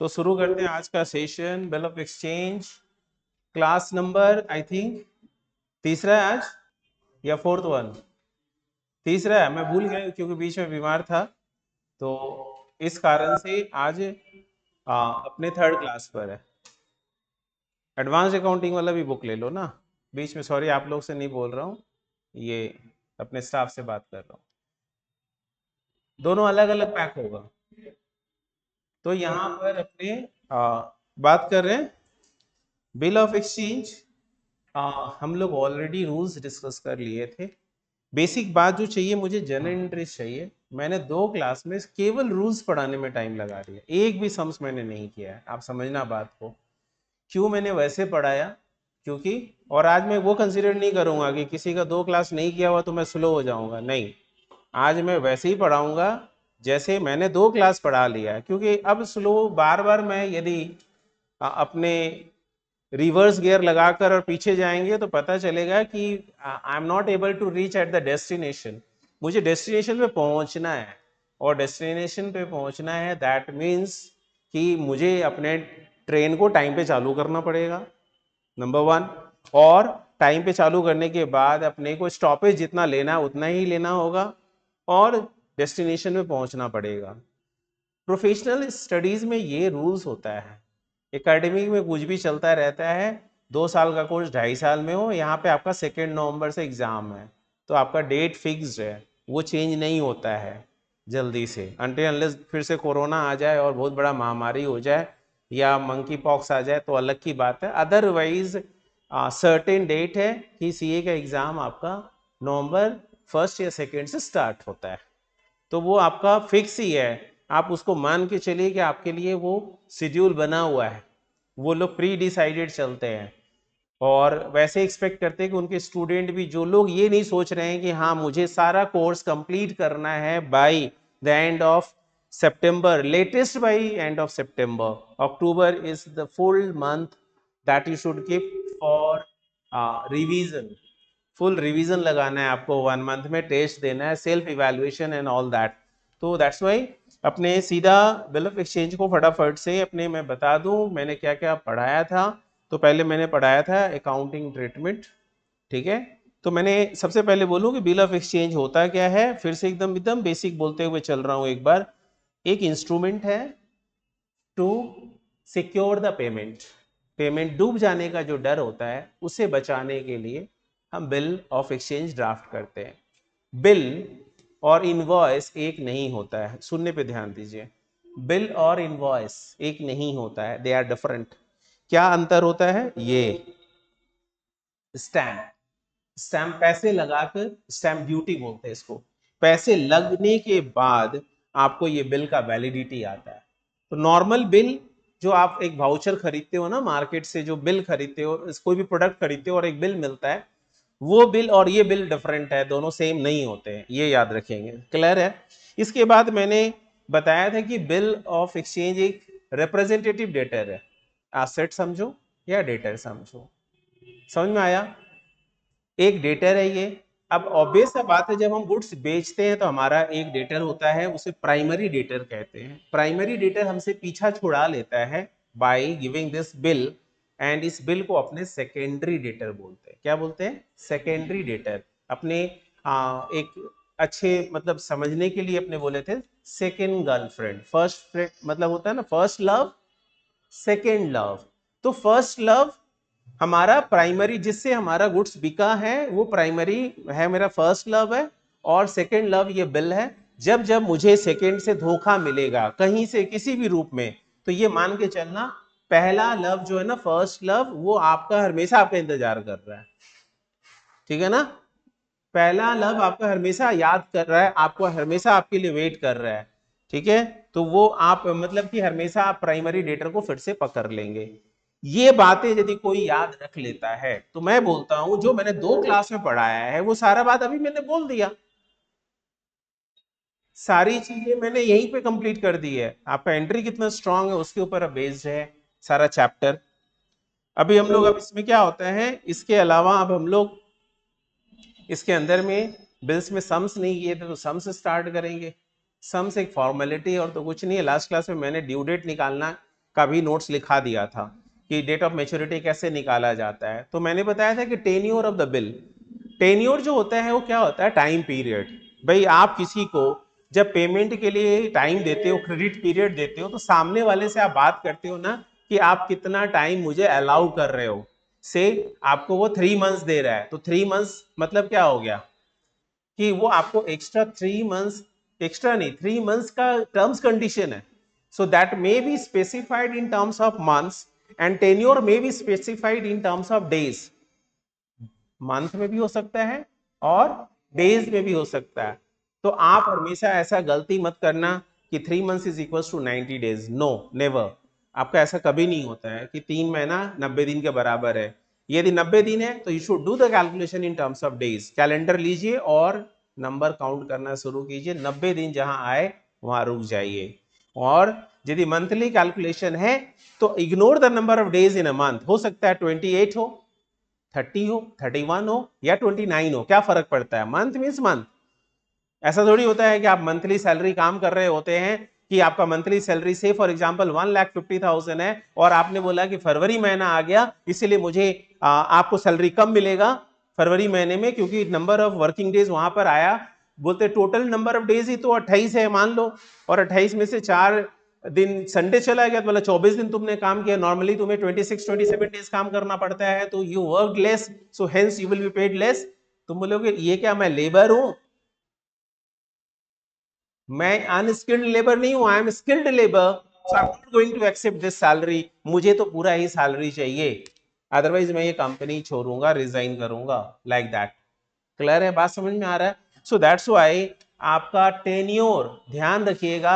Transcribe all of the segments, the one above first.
तो शुरू करते हैं आज का session. Bill of exchange class number I think तीसरा है आज या फोर्थ वन। तीसरा है, मैं भूल गया क्योंकि बीच में बीमार था, तो इस कारण से आज अपने थर्ड क्लास पर है। एडवांस अकाउंटिंग वाला भी बुक ले लो ना बीच में। सॉरी, आप लोग से नहीं बोल रहा हूँ, ये अपने स्टाफ से बात कर रहा हूँ। दोनों अलग अलग पैक होगा। तो यहाँ पर अपने बात कर रहे हैं बिल ऑफ एक्सचेंज। हम लोग ऑलरेडी रूल्स डिस्कस कर लिए थे। बेसिक बात जो चाहिए, मुझे जनरल इंटरेस्ट चाहिए। मैंने 2 क्लास में केवल रूल्स पढ़ाने में टाइम लगा दिया, एक भी सम्स मैंने नहीं किया है। आप समझना बात को, क्यों मैंने वैसे पढ़ाया, क्योंकि और आज मैं वो कंसिडर नहीं करूंगा कि किसी का 2 क्लास नहीं किया हुआ तो मैं स्लो हो जाऊंगा। नहीं, आज मैं वैसे ही पढ़ाऊंगा जैसे मैंने 2 क्लास पढ़ा लिया है। क्योंकि अब स्लो बार बार मैं यदि अपने रिवर्स गियर लगाकर और पीछे जाएंगे तो पता चलेगा कि I am not able to reach at the destination. मुझे डेस्टिनेशन पे पहुंचना है, और डेस्टिनेशन पे पहुंचना है दैट मीन्स कि मुझे अपने ट्रेन को टाइम पे चालू करना पड़ेगा, नंबर 1। और टाइम पे चालू करने के बाद अपने को स्टॉपेज जितना लेना है उतना ही लेना होगा, और डेस्टिनेशन में पहुंचना पड़ेगा। प्रोफेशनल स्टडीज में ये रूल्स होता है। एकेडमिक में कुछ भी चलता रहता है। 2 साल का कोर्स 2.5 साल में हो, यहाँ पे आपका 2 नवंबर से एग्जाम है, तो आपका डेट फिक्स्ड है, वो चेंज नहीं होता है जल्दी से, अनटिल अनलेस फिर से कोरोना आ जाए और बहुत बड़ा महामारी हो जाए या मंकी पॉक्स आ जाए तो अलग की बात है। अदरवाइज सर्टेन डेट है कि सीए का एग्जाम आपका नवंबर 1 या 2 से स्टार्ट होता है, तो वो आपका फिक्स ही है। आप उसको मान के चलिए कि आपके लिए वो शेड्यूल बना हुआ है। वो लोग प्री डिसाइडेड चलते हैं, और वैसे एक्सपेक्ट करते हैं कि उनके स्टूडेंट भी, जो लोग ये नहीं सोच रहे हैं कि हाँ मुझे सारा कोर्स कंप्लीट करना है by the end of September, latest by end of September. October is the full month that you should keep for revision. Full revision लगाना है आपको, 1 मंथ में टेस्ट देना है, self evaluation and all that. तो that's why अपने सीधा bill of exchange को फटाफट से अपने मैं बता दूं मैंने क्या क्या पढ़ाया था। तो पहले मैंने पढ़ाया था अकाउंटिंग ट्रीटमेंट, ठीक है। तो मैंने सबसे पहले बोलूं कि बिल ऑफ एक्सचेंज होता क्या है, फिर से एकदम एकदम बेसिक बोलते हुए चल रहा हूं एक बार। एक इंस्ट्रूमेंट है to secure the payment. Payment डूब जाने का जो डर होता है उसे बचाने के लिए हम बिल ऑफ एक्सचेंज ड्राफ्ट करते हैं। बिल और इनवॉइस एक नहीं होता है, सुनने पे ध्यान दीजिए। बिल और इनवॉइस एक नहीं होता है, दे आर डिफरेंट। क्या अंतर होता है? ये स्टैम्प, स्टैम्प पैसे लगाकर, स्टैम्प ड्यूटी बोलते हैं इसको। पैसे लगने के बाद आपको ये बिल का वैलिडिटी आता है। तो नॉर्मल बिल, जो आप एक वाउचर खरीदते हो ना मार्केट से, जो बिल खरीदते हो, कोई भी प्रोडक्ट खरीदते हो और एक बिल मिलता है, वो बिल और ये बिल डिफरेंट है, दोनों सेम नहीं होते हैं, ये याद रखेंगे। क्लियर है? इसके बाद मैंने बताया था कि बिल ऑफ एक्सचेंज एक रिप्रेजेंटेटिव डेटर है। एसेट समझो या डेटर समझो, समझ में आया? एक डेटर है ये। अब ऑब्वियस सा बात है, जब हम गुड्स बेचते हैं तो हमारा एक डेटर होता है, उसे प्राइमरी डेटर कहते हैं। प्राइमरी डेटर हमसे पीछा छुड़ा लेता है by giving this bill, and इस बिल को अपने सेकेंडरी डेटर बोलते हैं। क्या बोलते हैं? Secondary debtor. अपने एक अच्छे मतलब समझने के लिए अपने बोले थे सेकेंड गर्लफ्रेंड। फर्स्ट मतलब होता है ना फर्स्ट लव, सेकेंड लव। तो फर्स्ट लव हमारा प्राइमरी, जिससे हमारा गुड्स बिका है, वो प्राइमरी है, मेरा फर्स्ट लव है। और सेकेंड लव ये बिल है। जब जब मुझे सेकेंड से धोखा मिलेगा कहीं से किसी भी रूप में, तो ये मान के चलना पहला लव जो है ना, फर्स्ट लव, वो आपका हमेशा आपका इंतजार कर रहा है। ठीक है ना? पहला लव आपका हमेशा याद कर रहा है, आपको हमेशा आपके लिए वेट कर रहा है। ठीक है? तो वो आप मतलब कि हमेशा आप प्राइमरी डेटर को फिर से पकड़ लेंगे। ये बातें यदि कोई याद रख लेता है तो मैं बोलता हूं जो मैंने 2 क्लास में पढ़ाया है वो सारा बात अभी मैंने बोल दिया। सारी चीजें मैंने यहीं पे कंप्लीट कर दी है। आपका एंट्री कितना स्ट्रांग है उसके ऊपर अब बेस्ड है सारा चैप्टर। अभी हम लोग, अब इसमें क्या होता है, इसके अलावा अब हम लोग इसके अंदर में बिल्स में सम्स नहीं किए थे तो सम्स स्टार्ट करेंगे। सम्स एक फॉर्मेलिटी और तो कुछ नहीं है। लास्ट क्लास में मैंने ड्यू डेट निकालना का भी नोट्स लिखा दिया था कि डेट ऑफ मेच्योरिटी कैसे निकाला जाता है। तो मैंने बताया था कि tenure of the bill, tenure जो होता है वो क्या होता है, टाइम पीरियड। भाई आप किसी को जब पेमेंट के लिए टाइम देते हो, क्रेडिट पीरियड देते हो, तो सामने वाले से आप बात करते हो ना कि आप कितना टाइम मुझे अलाउ कर रहे हो। से आपको वो 3 मंथ्स दे रहा है, तो 3 मंथ्स मतलब क्या हो गया कि वो आपको एक्स्ट्रा 3 मंथ्स, एक्स्ट्रा नहीं 3 मंथ्स का टर्म्स कंडीशन है। So that may be specified in terms of months and tenure may be specified in terms of days. Month में भी हो सकता है और डेज में भी हो सकता है। तो आप हमेशा ऐसा गलती मत करना कि 3 मंथ्स इज इक्वल टू 90 डेज। No, never. आपका ऐसा कभी नहीं होता है कि 3 महीना 90 दिन के बराबर है। यदि 90 दिन है तो you should do the calculation in terms of days. Calendar लीजिए और नंबर काउंट करना शुरू कीजिए। 90 दिन जहां आए वहां रुक जाइए। और यदि मंथली कैलकुलेशन है तो ignore the number of days in a month. हो सकता है 28 हो, 30 हो, 31 हो या 29 हो, क्या फर्क पड़ता है, मंथ मीन्स मंथ। ऐसा थोड़ी होता है कि आप मंथली सैलरी काम कर रहे होते हैं कि आपका मंथली सैलरी से फॉर एग्जांपल 1,50,000 है और आपने बोला कि फरवरी महीना आ गया इसलिए मुझे आपको सैलरी कम मिलेगा फरवरी महीने में क्योंकि नंबर ऑफ वर्किंग डेज वहां पर आया। बोलते टोटल नंबर ऑफ डेज ही तो 28 है मान लो, और 28 में से 4 दिन संडे चला गया तो बोला 24 दिन तुमने काम किया। नॉर्मली तुम्हें 26-27 डेज काम करना पड़ता है, तो you work less, so hence you will be paid less. तुम बोलोगे ये क्या मैं लेबर हूं, मैं अनस्किल्ड लेबर नहीं हूं, I am skilled labour, so I am not going to accept this salary. मुझे तो पूरा ही सैलरी चाहिए, अदरवाइज मैं ये कंपनी छोड़ूंगा, रिजाइन करूंगा, लाइक दैट। क्लियर है, बात समझ में आ रहा है? सो दैट्स व्हाई आपका टेन्योर ध्यान रखिएगा,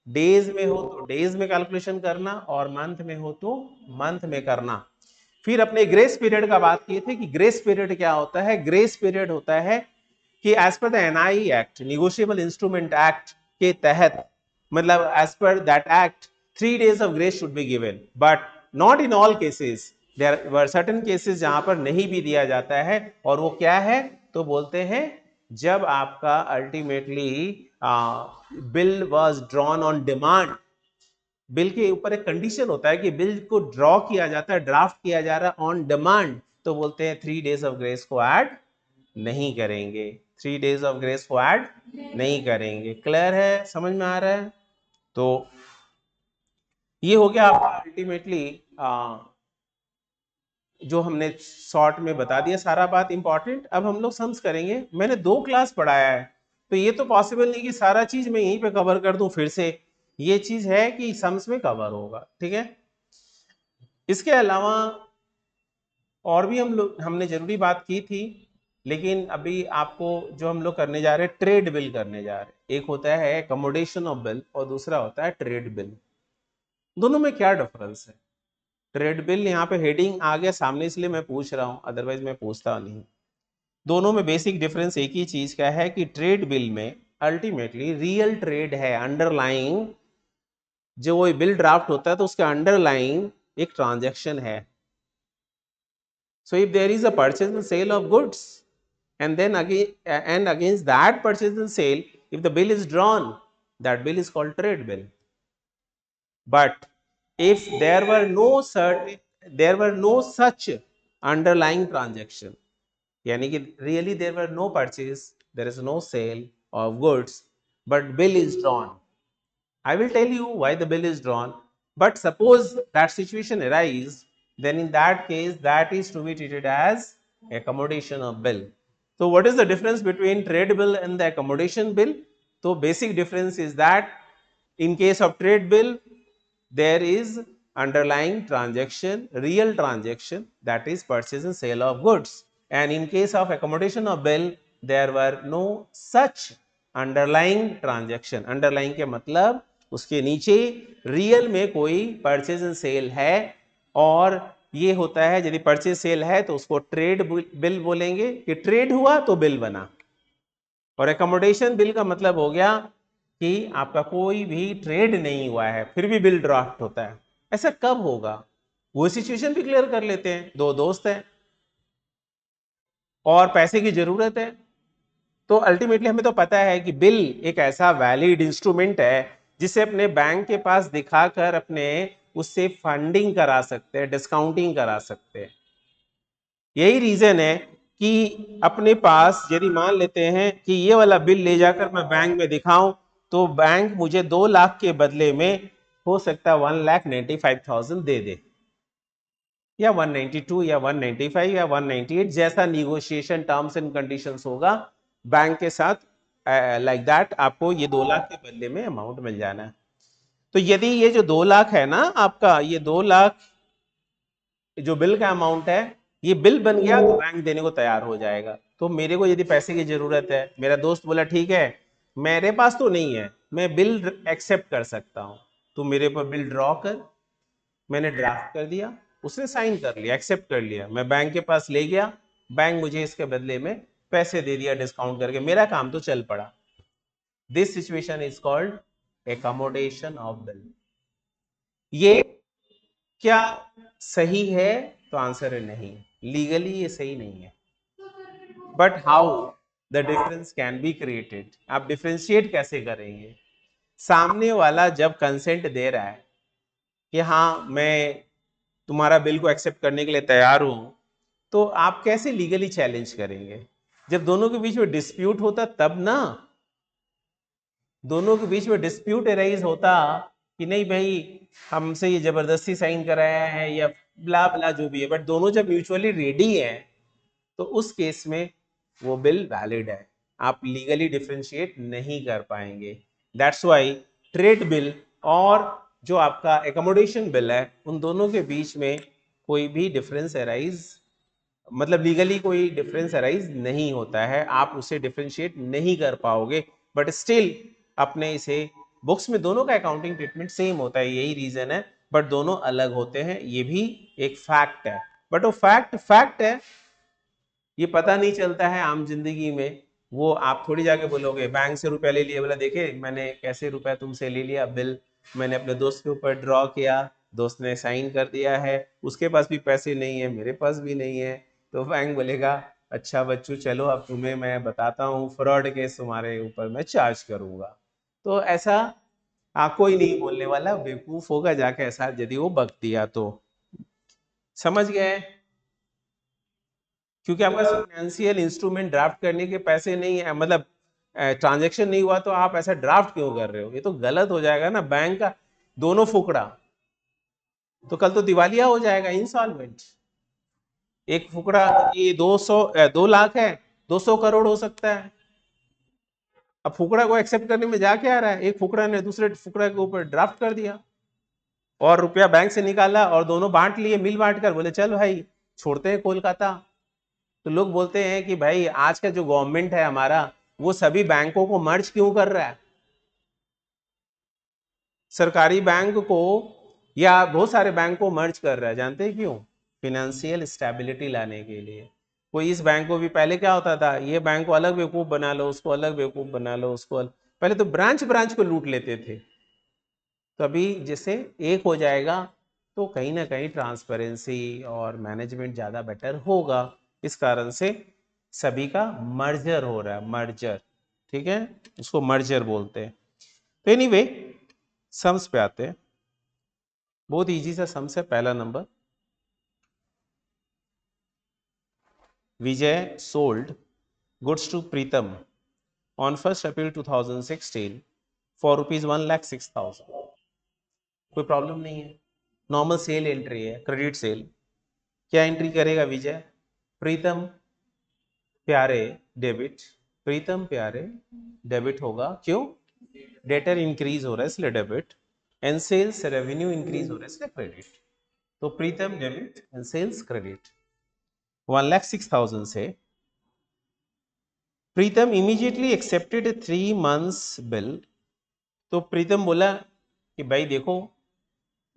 डेज में हो तो डेज में कैलकुलेशन करना और मंथ में हो तो मंथ में करना। फिर अपने ग्रेस पीरियड का बात किए थे कि ग्रेस पीरियड क्या होता है। ग्रेस पीरियड होता है कि as per the NI act, negotiable instrument act के तहत, मतलब as per that act 3 days of grace should be given, but not in all cases. There were certain cases जहां पर नहीं भी दिया जाता है, और वो क्या है, तो बोलते हैं जब आपका ultimately bill was drawn on demand. Bill के ऊपर एक कंडीशन होता है कि बिल को ड्रॉ किया जाता है, ड्राफ्ट किया जा रहा है ऑन डिमांड, तो बोलते हैं 3 days ऑफ ग्रेस को ऐड नहीं करेंगे। 3 days ऑफ ग्रेस को ऐड नहीं करेंगे। क्लियर है, समझ में आ रहा है? तो ये हो गया आपका अल्टीमेटली जो हमने शॉर्ट में बता दिया सारा बात इंपॉर्टेंट। अब हम लोग सम्स करेंगे। मैंने 2 क्लास पढ़ाया है तो ये तो पॉसिबल नहीं कि सारा चीज मैं यहीं पे कवर कर दूं फिर से। ये चीज है कि सम्स में कवर होगा, ठीक है। इसके अलावा और भी हमने जरूरी बात की थी, लेकिन अभी आपको जो हम लोग करने जा रहे हैं, ट्रेड बिल करने जा रहे हैं। एक होता है एकोमोडेशन ऑफ बिल और दूसरा होता है ट्रेड बिल। दोनों में क्या डिफरेंस है? ट्रेड बिल यहाँ पे हेडिंग आ गया सामने इसलिए मैं पूछ रहा हूं, अदरवाइज मैं पूछता नहीं। दोनों में बेसिक डिफरेंस एक ही चीज का है कि ट्रेड बिल में अल्टीमेटली रियल ट्रेड है, अंडरलाइंग जो वो बिल ड्राफ्ट होता है तो उसका अंडरलाइंग एक ट्रांजैक्शन है। So if there is a purchase and sale of goods, and then again and against that purchase and sale, if the bill is drawn, that bill is called trade bill. But if there were no such underlying transaction, yani ki really there were no purchase, there is no sale of goods, but bill is drawn. I will tell you why the bill is drawn. But suppose that situation arises, then in that case, that is to be treated as accommodation of bill. So what is the difference between trade bill and the accommodation bill? So basic difference is that in case of trade bill, there is underlying transaction, real transaction, that is purchase and sale of goods. And in case of accommodation of bill, there were no such underlying transaction. Underlying के मतलब उसके नीचे real में कोई purchase and cell है, और ये होता है यदि परचेज सेल है तो उसको ट्रेड बिल बोलेंगे कि ट्रेड हुआ तो बिल बना। और एकोमोडेशन बिल का मतलब हो गया कि आपका कोई भी ट्रेड नहीं हुआ है फिर भी बिल ड्राफ्ट होता है। ऐसा कब होगा, वो सिचुएशन भी क्लियर कर लेते हैं। दो दोस्त हैं और पैसे की जरूरत है, तो अल्टीमेटली हमें तो पता है कि बिल एक ऐसा वैलिड इंस्ट्रूमेंट है जिसे अपने बैंक के पास दिखाकर अपने उससे फंडिंग करा सकते हैं, डिस्काउंटिंग करा सकते हैं। यही रीजन है कि अपने पास यदि मान लेते हैं कि ये वाला बिल ले जाकर मैं बैंक में दिखाऊं तो बैंक मुझे 2 लाख के बदले में हो सकता है 1,95,000 दे दे, या 192 या 195 या 198, जैसा निगोशिएशन टर्म्स एंड कंडीशंस होगा बैंक के साथ, लाइक दैट आपको ये 2 लाख के बदले में अमाउंट मिल जाना है। तो यदि ये जो 2 लाख है ना आपका, ये 2 लाख जो बिल का अमाउंट है, ये बिल बन गया तो बैंक देने को तैयार हो जाएगा। तो मेरे को यदि पैसे की जरूरत है, मेरा दोस्त बोला ठीक है मेरे पास तो नहीं है, मैं बिल एक्सेप्ट कर सकता हूं, तो मेरे पर बिल ड्रॉ कर। मैंने ड्राफ्ट कर दिया, उसने साइन कर लिया, एक्सेप्ट कर लिया, मैं बैंक के पास ले गया, बैंक मुझे इसके बदले में पैसे दे दिया डिस्काउंट करके, मेरा काम तो चल पड़ा। This situation is called accommodation of bill. ये क्या सही है? तो आंसर है नहीं, लीगली ये सही नहीं है। But how the difference can be created, आप डिफ्रेंशिएट कैसे करेंगे? सामने वाला जब कंसेंट दे रहा है कि हाँ मैं तुम्हारा बिल को एक्सेप्ट करने के लिए तैयार हूं, तो आप कैसे लीगली चैलेंज करेंगे? जब दोनों के बीच में डिस्प्यूट होता तब ना, दोनों के बीच में डिस्प्यूट एराइज होता कि नहीं भाई हमसे ये जबरदस्ती साइन कराया है या ब्ला ब्ला जो भी है, बट दोनों जब म्यूचुअली रेडी है तो उस केस में वो बिल वैलिड है, आप लीगली डिफरेंशिएट नहीं कर पाएंगे। दैट्स वाई ट्रेड बिल और जो आपका एकोमोडेशन बिल है, उन दोनों के बीच में कोई भी डिफरेंस अराइज, मतलब लीगली कोई डिफरेंस अराइज नहीं होता है, आप उसे डिफरेंशिएट नहीं कर पाओगे। बट स्टिल अपने इसे बुक्स में दोनों का अकाउंटिंग ट्रीटमेंट सेम होता है, यही रीजन है, बट दोनों अलग होते हैं, ये भी एक फैक्ट है। बट वो फैक्ट फैक्ट है, ये पता नहीं चलता है आम जिंदगी में। वो आप थोड़ी जाके बोलोगे बैंक से रुपया ले लिया, बोला देखे मैंने कैसे रुपया तुमसे ले लिया, बिल मैंने अपने दोस्त के ऊपर ड्रॉ किया, दोस्त ने साइन कर दिया है, उसके पास भी पैसे नहीं है, मेरे पास भी नहीं है, तो बैंक बोलेगा अच्छा बच्चू चलो अब तुम्हें मैं बताता हूँ फ्रॉड केस तुम्हारे ऊपर मैं चार्ज करूंगा। तो ऐसा कोई नहीं बोलने वाला, बेवकूफ होगा जाके ऐसा यदि वो बक दिया तो। समझ गए? क्योंकि आपका फाइनेंशियल इंस्ट्रूमेंट ड्राफ्ट करने के पैसे नहीं है, मतलब ट्रांजैक्शन नहीं हुआ, तो आप ऐसा ड्राफ्ट क्यों कर रहे हो? ये तो गलत हो जाएगा ना, बैंक का दोनों फुकड़ा, तो कल तो दिवालिया हो जाएगा, इंसॉल्वेंट। एक फुकड़ा ये 2 लाख है, 200 करोड़ हो सकता है। अब फुकड़ा को एक्सेप्ट करने में जा क्या रहा है, एक फुकड़ा ने दूसरे फुकड़ा के ऊपर ड्राफ्ट कर दिया और रुपया बैंक से निकाला और दोनों बांट लिए, मिल बांट कर बोले चल भाई छोड़ते हैं कोलकाता। तो लोग बोलते हैं कि भाई आज का जो गवर्नमेंट है हमारा, वो सभी बैंकों को मर्ज क्यों कर रहा है? सरकारी बैंक को या बहुत सारे बैंक को मर्ज कर रहा है, जानते हैं क्यों? फिनेंशियल स्टेबिलिटी लाने के लिए। कोई इस बैंक को भी, पहले क्या होता था, ये बैंक को अलग बेवकूफ बना लो, उसको अलग बेवकूफ बना लो, उसको पहले तो ब्रांच ब्रांच को लूट लेते थे। तो अभी जैसे एक हो जाएगा तो कहीं ना कहीं ट्रांसपेरेंसी और मैनेजमेंट ज़्यादा बेटर होगा, इस कारण से सभी का मर्जर हो रहा है, मर्जर, ठीक है, उसको मर्जर बोलते हैं। तो एनीवे सम्स पे आते हैं, बहुत इजी सा सम्स है। पहला number, Vijay sold goods to Pritam on 1 April 2016 for ₹1,06,000। कोई प्रॉब्लम नहीं है, नॉर्मल सेल एंट्री है, क्रेडिट सेल। क्या एंट्री करेगा विजय? प्रीतम प्यारे डेबिट, प्रीतम प्यारे डेबिट होगा, क्यों? डेटर इंक्रीज हो रहा है इसलिए debit, and sales revenue increase हो रहा है इसलिए क्रेडिट। तो Pritam debit and sales credit. 1,06,000 से Pritam immediately accepted 3 months bill. तो प्रीतम बोला कि भाई देखो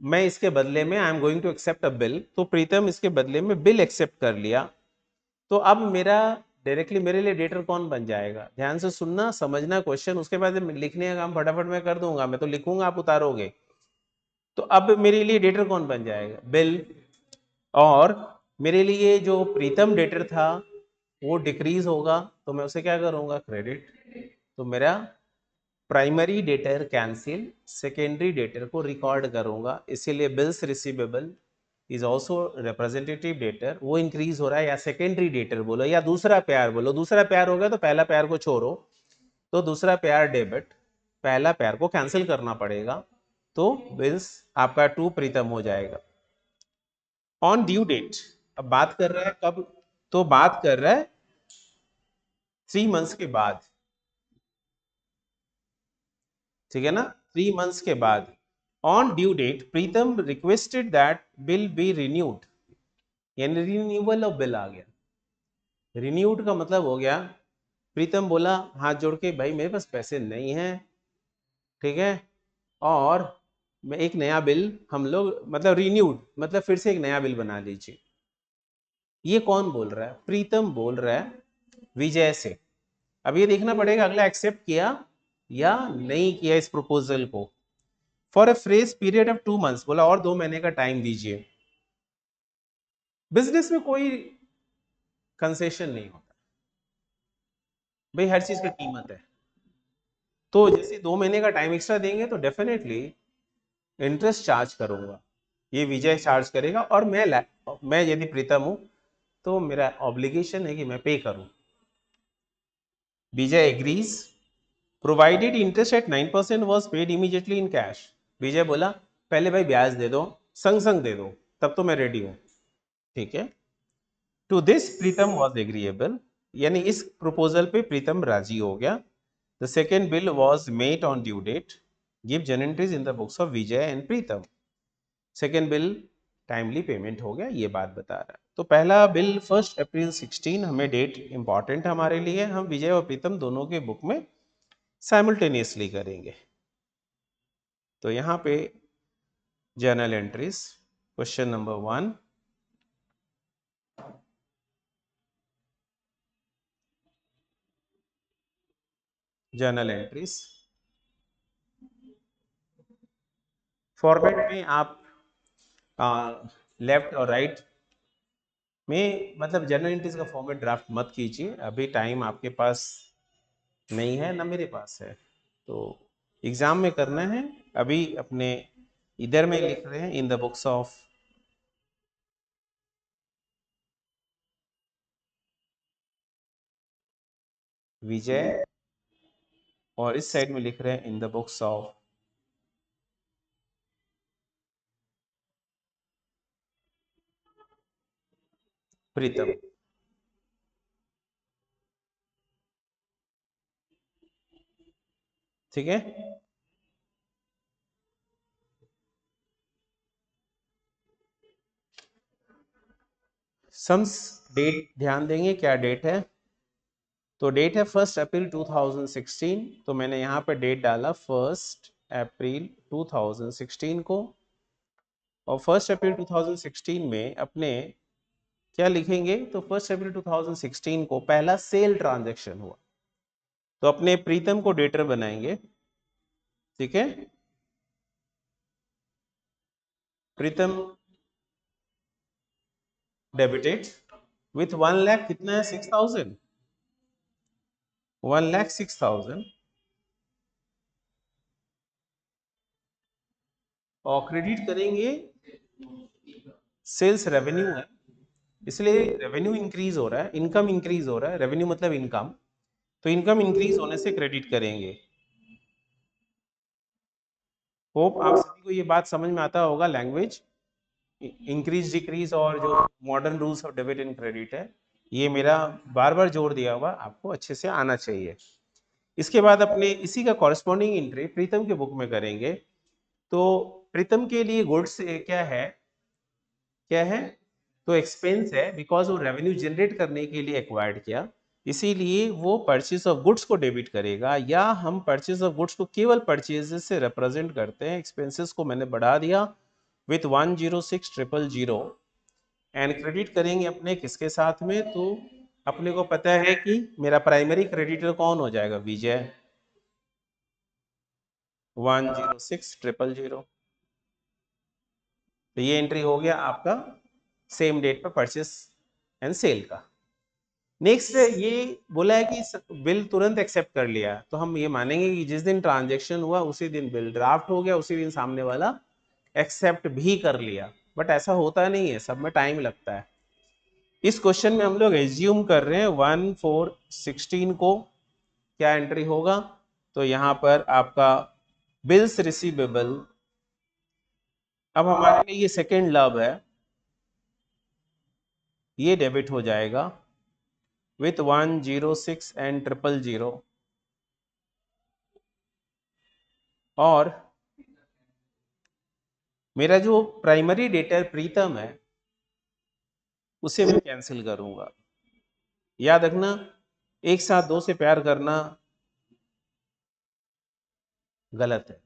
मैं इसके बदले में I am going to accept a bill, तो प्रीतम इसके बदले में बिल एक्सेप्ट कर लिया। तो अब मेरा डायरेक्टली मेरे लिए डेटर कौन बन जाएगा? ध्यान से सुनना समझना क्वेश्चन, उसके बाद लिखने का काम फटाफट मैं कर दूंगा, मैं तो लिखूंगा आप उतारोगे। तो अब मेरे लिए डेटर कौन बन जाएगा? बिल। और मेरे लिए जो प्रीतम डेटर था वो डिक्रीज होगा, तो मैं उसे क्या करूंगा? क्रेडिट। तो मेरा primary debtor cancel, secondary debtor को रिकॉर्ड करूंगा, इसीलिए bills receivable is also representative debtor, वो इंक्रीज हो रहा है, या सेकेंडरी डेटर बोलो या दूसरा पेयर बोलो। दूसरा पेयर हो गया तो पहला पेयर को छोड़ो, तो दूसरा पेयर डेबिट, पहला पेयर को कैंसिल करना पड़ेगा, तो बिल्स आपका टू प्रीतम हो जाएगा। ऑन ड्यू डेट, अब बात कर रहा है कब, तो बात कर रहा है 3 मंथ्स के बाद, ठीक है ना, 3 मंथ्स के बाद। On due date Pritam requested that bill be renewed, यानी रिन्यूअल ऑफ बिल आ गया। रिन्यूड का मतलब हो गया, प्रीतम बोला हाथ जोड़ के, भाई मेरे पास पैसे नहीं हैं, ठीक है, और मैं एक नया बिल, हम लोग मतलब रिन्यूड मतलब फिर से एक नया बिल बना लीजिए। ये कौन बोल रहा है? प्रीतम बोल रहा है विजय से। अब ये देखना पड़ेगा अगला एक्सेप्ट किया या नहीं किया इस प्रपोजल को। For a phrase period of 2 months, बोला और 2 महीने का टाइम दीजिए। बिजनेस में कोई कंसेशन नहीं होता भाई, हर चीज की कीमत है। तो जैसे 2 महीने का टाइम एक्स्ट्रा देंगे तो डेफिनेटली इंटरेस्ट चार्ज करूंगा, ये विजय चार्ज करेगा, और मैं यदि प्रीतम हूं तो मेरा ऑब्लिगेशन है कि मैं पे करूं। Vijay agrees, provided interest at 9% was paid immediately in cash. Vijay बोला पहले भाई ब्याज दे दो, संग संग दे दो, तब तो मैं रेडी हूं, ठीक है। To this Pritam was agreeable, यानी इस प्रपोजल पे प्रीतम राजी हो गया। The second bill was made on due date, give journal in the books of Vijay and Pritam. Second bill timely payment हो गया, ये बात बता रहा है। तो पहला बिल 1 अप्रैल 16, हमें डेट इंपॉर्टेंट हमारे लिए, हम विजय और प्रीतम दोनों के बुक में साइमल्टेनियसली करेंगे। तो यहाँ पे journal entries, question number 1, journal entries format में आप लेफ्ट और राइट में, मतलब जर्नल एंट्रीज का फॉर्मेट ड्राफ्ट मत कीजिए, अभी टाइम आपके पास नहीं है ना मेरे पास है, तो एग्जाम में करना है। अभी अपने इधर में लिख रहे हैं इन द बुक्स ऑफ विजय, और इस साइड में लिख रहे हैं इन द बुक्स ऑफ प्रीतम, ठीक है। सम्स डेट ध्यान देंगे, क्या डेट है, तो डेट है 1 अप्रैल 2016, तो मैंने यहाँ पे डेट डाला 1 अप्रैल 2016 को, और 1 अप्रैल 2016 में अपने क्या लिखेंगे, तो 1 अप्रैल 2016 को पहला सेल ट्रांजैक्शन हुआ, तो अपने प्रीतम को डेटर बनाएंगे, ठीक है। प्रीतम डेबिटेड विथ 1 लाख, कितना है 6000, 1,06,000, और क्रेडिट करेंगे, सेल्स रेवेन्यू है, इसलिए रेवेन्यू इंक्रीज हो रहा है, इनकम इंक्रीज हो रहा है, रेवेन्यू मतलब इनकम, तो इनकम इंक्रीज होने से क्रेडिट करेंगे। होप आप सभी को ये बात समझ में आता होगा, लैंग्वेज इंक्रीज डिक्रीज और जो modern rules of debit and credit है, ये मेरा बार बार जोर दिया हुआ आपको अच्छे से आना चाहिए। इसके बाद अपने इसी का कॉरेस्पॉन्डिंग एंट्री प्रीतम के बुक में करेंगे। तो प्रीतम के लिए गुड्स क्या है, क्या है, तो एक्सपेंस है, बिकॉज वो रेवेन्यू जनरेट करने के लिए एक्वायर्ड किया, इसीलिए वो परचेज ऑफ गुड्स को डेबिट करेगा, या हम परचेज ऑफ गुड्स को केवल परचेजेस से रिप्रेजेंट करते हैं। एक्सपेंसेस को मैंने बढ़ा दिया विथ 106,000 एंड क्रेडिट करेंगे अपने किसके साथ में, तो अपने को पता है कि मेरा प्राइमरी क्रेडिटर कौन हो जाएगा, विजय, 106,000, तो ये एंट्री हो गया आपका सेम डेट पर परचेस एंड सेल का। नेक्स्ट ये बोला है कि बिल तुरंत एक्सेप्ट कर लिया, तो हम ये मानेंगे कि जिस दिन ट्रांजेक्शन हुआ उसी दिन बिल ड्राफ्ट हो गया, उसी दिन सामने वाला एक्सेप्ट भी कर लिया। बट ऐसा होता नहीं है, सब में टाइम लगता है। इस क्वेश्चन में हम लोग एज्यूम कर रहे हैं 1/4/16 को क्या एंट्री होगा, तो यहां पर आपका बिल्स रिसीवेबल, अब हमारे लिए ये सेकेंड लव है, ये डेबिट हो जाएगा विथ 106 एंड 000, और मेरा जो प्राइमरी डेटर प्रीतम है उसे मैं कैंसिल करूंगा। याद रखना, एक साथ दो से प्यार करना गलत है,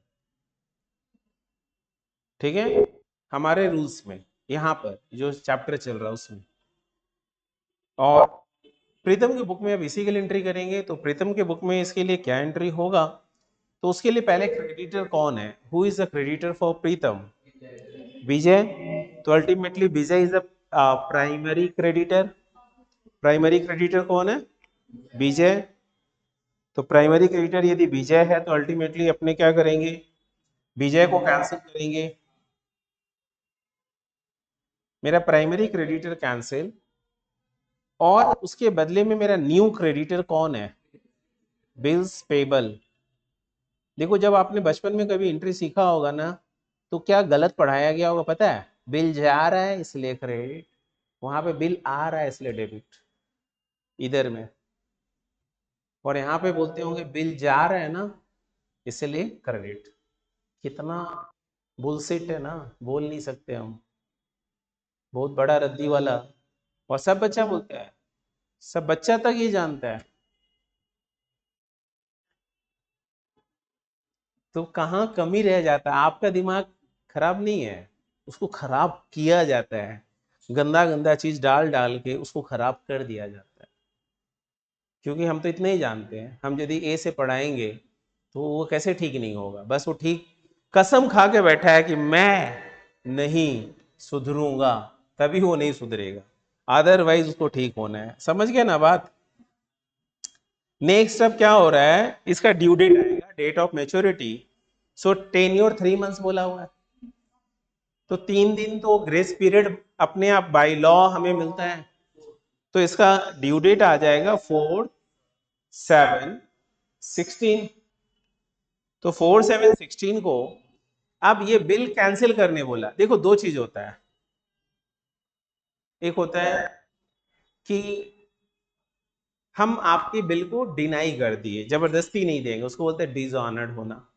ठीक है, हमारे रूल्स में यहाँ पर जो चैप्टर चल रहा है उसमें। और प्रीतम की बुक में अब इसी के लिए एंट्री करेंगे, तो प्रीतम के बुक में इसके लिए क्या एंट्री होगा, तो उसके लिए पहले क्रेडिटर कौन है, who is the creditor for Pritam, Vijay. तो ultimately Vijay is the primary creditor. Primary creditor कौन है, विजय। तो प्राइमरी क्रेडिटर यदि विजय है तो अल्टीमेटली अपने क्या करेंगे, विजय को कैंसिल करेंगे, मेरा प्राइमरी क्रेडिटर कैंसिल, और उसके बदले में मेरा न्यू क्रेडिटर कौन है, बिल्स पेबल। देखो जब आपने बचपन में कभी एंट्री सीखा होगा ना, तो क्या गलत पढ़ाया गया होगा पता है, बिल जा रहा है इसलिए क्रेडिट, वहां पे बिल आ रहा है इसलिए डेबिट इधर में, और यहाँ पे बोलते होंगे बिल जा रहा है ना इसलिए क्रेडिट। कितना बुलशिट है ना, बोल नहीं सकते हम, बहुत बड़ा रद्दी वाला। और सब बच्चा बोलता है, सब बच्चा तक ये जानता है, तो कहाँ कमी रह जाता है, आपका दिमाग खराब नहीं है, उसको खराब किया जाता है, गंदा गंदा चीज डाल डाल के उसको खराब कर दिया जाता है। क्योंकि हम तो इतने ही जानते हैं, हम यदि ए से पढ़ाएंगे तो वो कैसे ठीक नहीं होगा, बस वो ठीक कसम खा के बैठा है कि मैं नहीं सुधरूंगा, तभी वो नहीं सुधरेगा, अदरवाइज उसको ठीक होना है। समझ गया ना बात। नेक्स्ट अब क्या हो रहा है, इसका ड्यू डेट आएगा, date of maturity. So tenure 3 months बोला हुआ है, तो 3 दिन तो ग्रेस पीरियड अपने आप बाय लॉ हमें मिलता है, तो इसका ड्यू डेट आ जाएगा 4/7/16। तो 4/7/16 को अब ये बिल कैंसिल करने बोला। देखो दो चीज होता है, एक होता है कि हम आपके बिल को डिनाई कर दिए, जबरदस्ती नहीं देंगे, उसको बोलते हैं डिसऑनर्ड होना।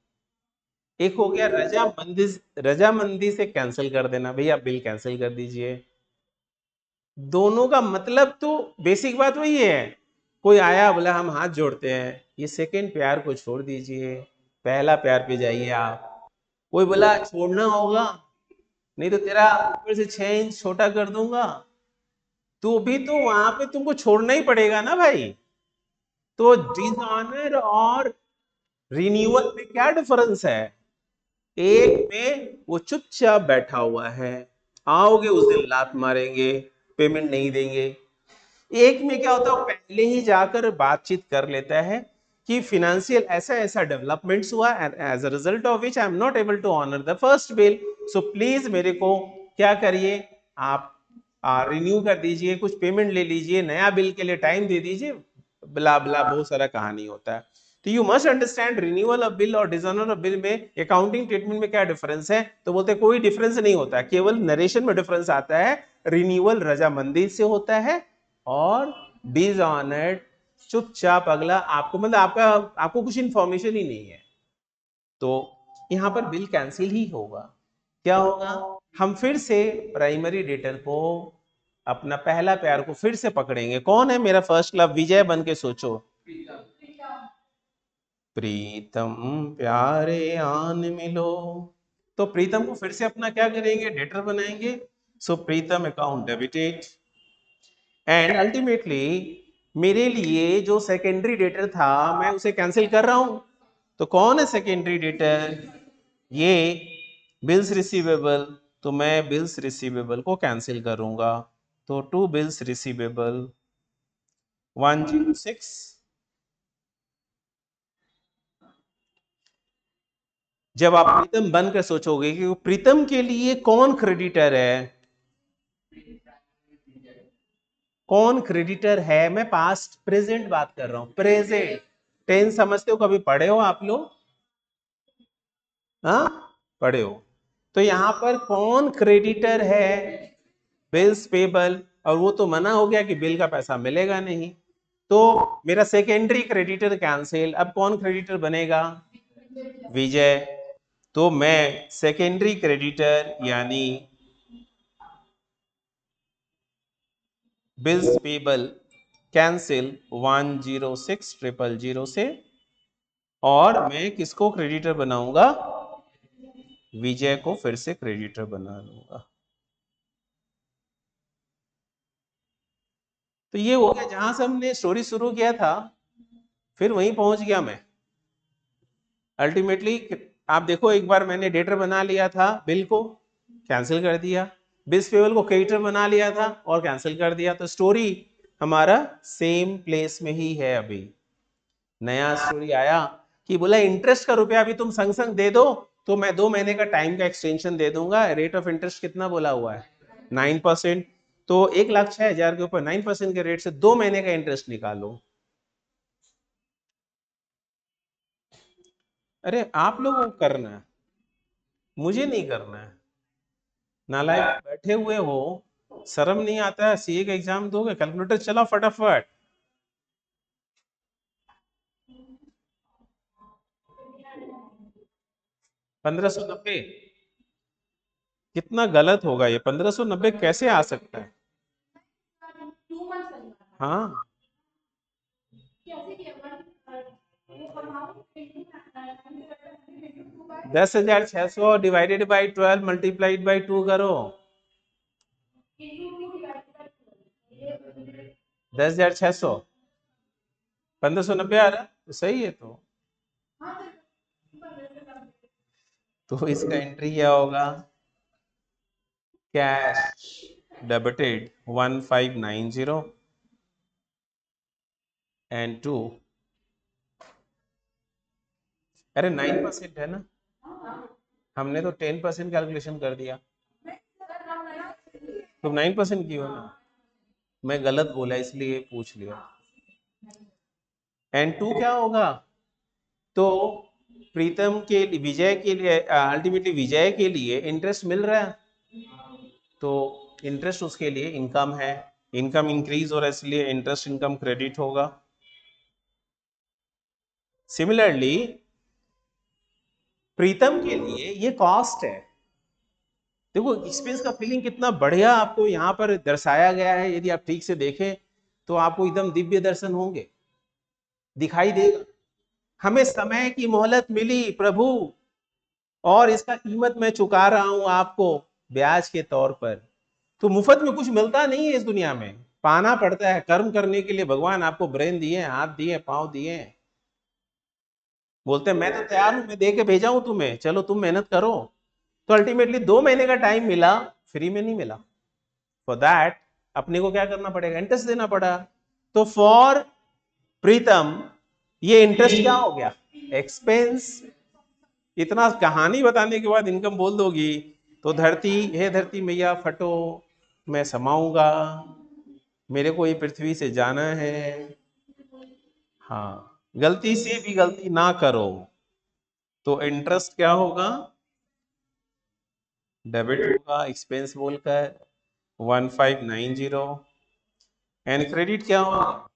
एक हो गया रजामंदी, रजामंदी से कैंसिल कर देना, भैया बिल कैंसिल कर दीजिए। दोनों का मतलब तो बेसिक बात वही है, कोई आया बोला हम हाथ जोड़ते हैं, ये सेकंड प्यार को छोड़ दीजिए, पहला प्यार पे जाइए आप। कोई बोला छोड़ना होगा, नहीं तो तेरा ऊपर से 6 इंच छोटा कर दूंगा, तो भी तो वहां पे तुमको छोड़ना ही पड़ेगा ना भाई। तो डिसऑनर और रिन्यूअल में क्या डिफरेंस है, एक में वो चुपचाप बैठा हुआ है, आओगे उस दिन लात मारेंगे, पेमेंट नहीं देंगे। एक में क्या होता है, पहले ही जाकर बातचीत कर लेता है कि फिनेंशियल ऐसा ऐसा डेवलपमेंट्स हुआ, and as a result of which I am not able to honour the first bill, so please मेरे को क्या करिए आप, रिन्यू कर दीजिए, कुछ पेमेंट ले लीजिए, नया बिल के लिए टाइम दे दीजिए, ब्ला ब्ला बहुत सारा कहानी होता है। तो you must understand renewal of bill और डिसऑनर ऑफ बिल में अकाउंटिंग ट्रीटमेंट में क्या डिफरेंस है, तो बोलते हैं कोई डिफरेंस नहीं होता, केवल नरेशन में डिफरेंस आता है। रिन्यूअल रजामंदी से होता है, और डिसऑनर्ड चुपचाप अगला आपको, मतलब आपको कुछ इंफॉर्मेशन ही नहीं है, तो यहां पर बिल कैंसिल ही होगा। क्या होगा, हम फिर से प्राइमरी डेटर को, अपना पहला प्यार को फिर से पकड़ेंगे। कौन है मेरा फर्स्ट लव, विजय बन के सोचो, प्रीतम प्यारे आन मिलो। तो प्रीतम को फिर से अपना क्या करेंगे, डेटर बनाएंगे। सो प्रीतम अकाउंट डेबिटेड, एंड अल्टीमेटली मेरे लिए जो सेकेंडरी डेटर था मैं उसे कैंसिल कर रहा हूं। तो कौन है सेकेंडरी डेटर, ये बिल्स रिसीवेबल, तो मैं बिल्स रिसीवेबल को कैंसिल करूंगा। तो टू बिल्स रिसीवेबल 106। जब आप प्रीतम बनकर सोचोगे कि प्रीतम के लिए कौन क्रेडिटर है, कौन क्रेडिटर है, मैं पास्ट प्रेजेंट बात कर रहा हूं, प्रेजेंट टेंस समझते हो, कभी पढ़े हो आप लोग? हाँ, पढ़े हो। तो यहां पर कौन क्रेडिटर है? Bills payable. और वो तो मना हो गया कि बिल का पैसा मिलेगा नहीं, तो मेरा सेकेंडरी क्रेडिटर कैंसिल। अब कौन क्रेडिटर बनेगा? विजय। तो मैं सेकेंडरी क्रेडिटर यानी बिल्स पेबल कैंसिल 106,000 से, और मैं किसको क्रेडिटर बनाऊंगा? विजय को फिर से क्रेडिटर बना लूंगा। तो ये हो गया, जहां से हमने स्टोरी शुरू किया था फिर वहीं पहुंच गया मैं अल्टीमेटली। आप देखो, एक बार मैंने डेटर बना लिया था, बिल को कैंसिल कर दिया, बिल्स पेबल को क्रेडिटर बना लिया था और कैंसिल कर दिया। तो स्टोरी हमारा सेम प्लेस में ही है। अभी नया स्टोरी आया कि बोला इंटरेस्ट का रुपया अभी तुम संग संग दे दो, तो मैं 2 महीने का टाइम का एक्सटेंशन दे दूंगा। रेट ऑफ इंटरेस्ट कितना बोला हुआ है? 9%। तो 1,06,000 के ऊपर 9% के रेट से 2 महीने का इंटरेस्ट निकालो। अरे आप लोगों को करना है, मुझे नहीं करना है। नालायक बैठे हुए हो, शर्म नहीं आता है? सीए का एग्जाम दोगे, कैलकुलेटर चलाओ फटाफट। 1590 कितना गलत होगा ये? 1590 कैसे आ सकता है? हाँ, 10,600 डिवाइडेड बाई 12 मल्टीप्लाइड बाई 2 करो। 10,600 1590 आ रहा तो सही है। तो इसका एंट्री क्या होगा? Cash debited 1590 and 2। अरे 9% है ना, हमने तो 10% कैलकुलेशन कर दिया, तुम 9% की हो ना। मैं गलत बोला इसलिए पूछ लिया। एंड 2 क्या होगा? तो प्रीतम के विजय के लिए, अल्टीमेटली विजय के लिए इंटरेस्ट मिल रहा है, तो इंटरेस्ट उसके लिए इनकम है। इनकम इंक्रीज हो रहा है, इसलिए इंटरेस्ट इनकम क्रेडिट होगा। सिमिलरली प्रीतम के लिए ये कॉस्ट है। देखो एक्सपेंस का फीलिंग कितना बढ़िया आपको यहाँ पर दर्शाया गया है। यदि आप ठीक से देखें तो आपको एकदम दिव्य दर्शन होंगे, दिखाई देगा। हमें समय की मोहलत मिली प्रभु, और इसका कीमत मैं चुका रहा हूं आपको ब्याज के तौर पर। तो मुफ्त में कुछ मिलता नहीं है इस दुनिया में, पाना पड़ता है। कर्म करने के लिए भगवान आपको ब्रेन दिए, हाथ दिए, पांव दिए, बोलते हैं मैं तो तैयार हूं, मैं दे के भेजा हूं तुम्हें, चलो तुम मेहनत करो। तो अल्टीमेटली 2 महीने का टाइम मिला, फ्री में नहीं मिला। फॉर दैट अपने को क्या करना पड़ेगा? इंटरेस्ट देना पड़ा। तो फॉर प्रीतम ये इंटरेस्ट क्या हो गया? एक्सपेंस। इतना कहानी बताने के बाद इनकम बोल दोगी तो धरती, हे धरती मैया फटो, मैं समाऊंगा, मेरे को ये पृथ्वी से जाना है। हाँ, गलती से भी गलती ना करो। तो इंटरेस्ट क्या होगा? डेबिट होगा एक्सपेंस बोलकर 1590। एंड क्रेडिट क्या होगा?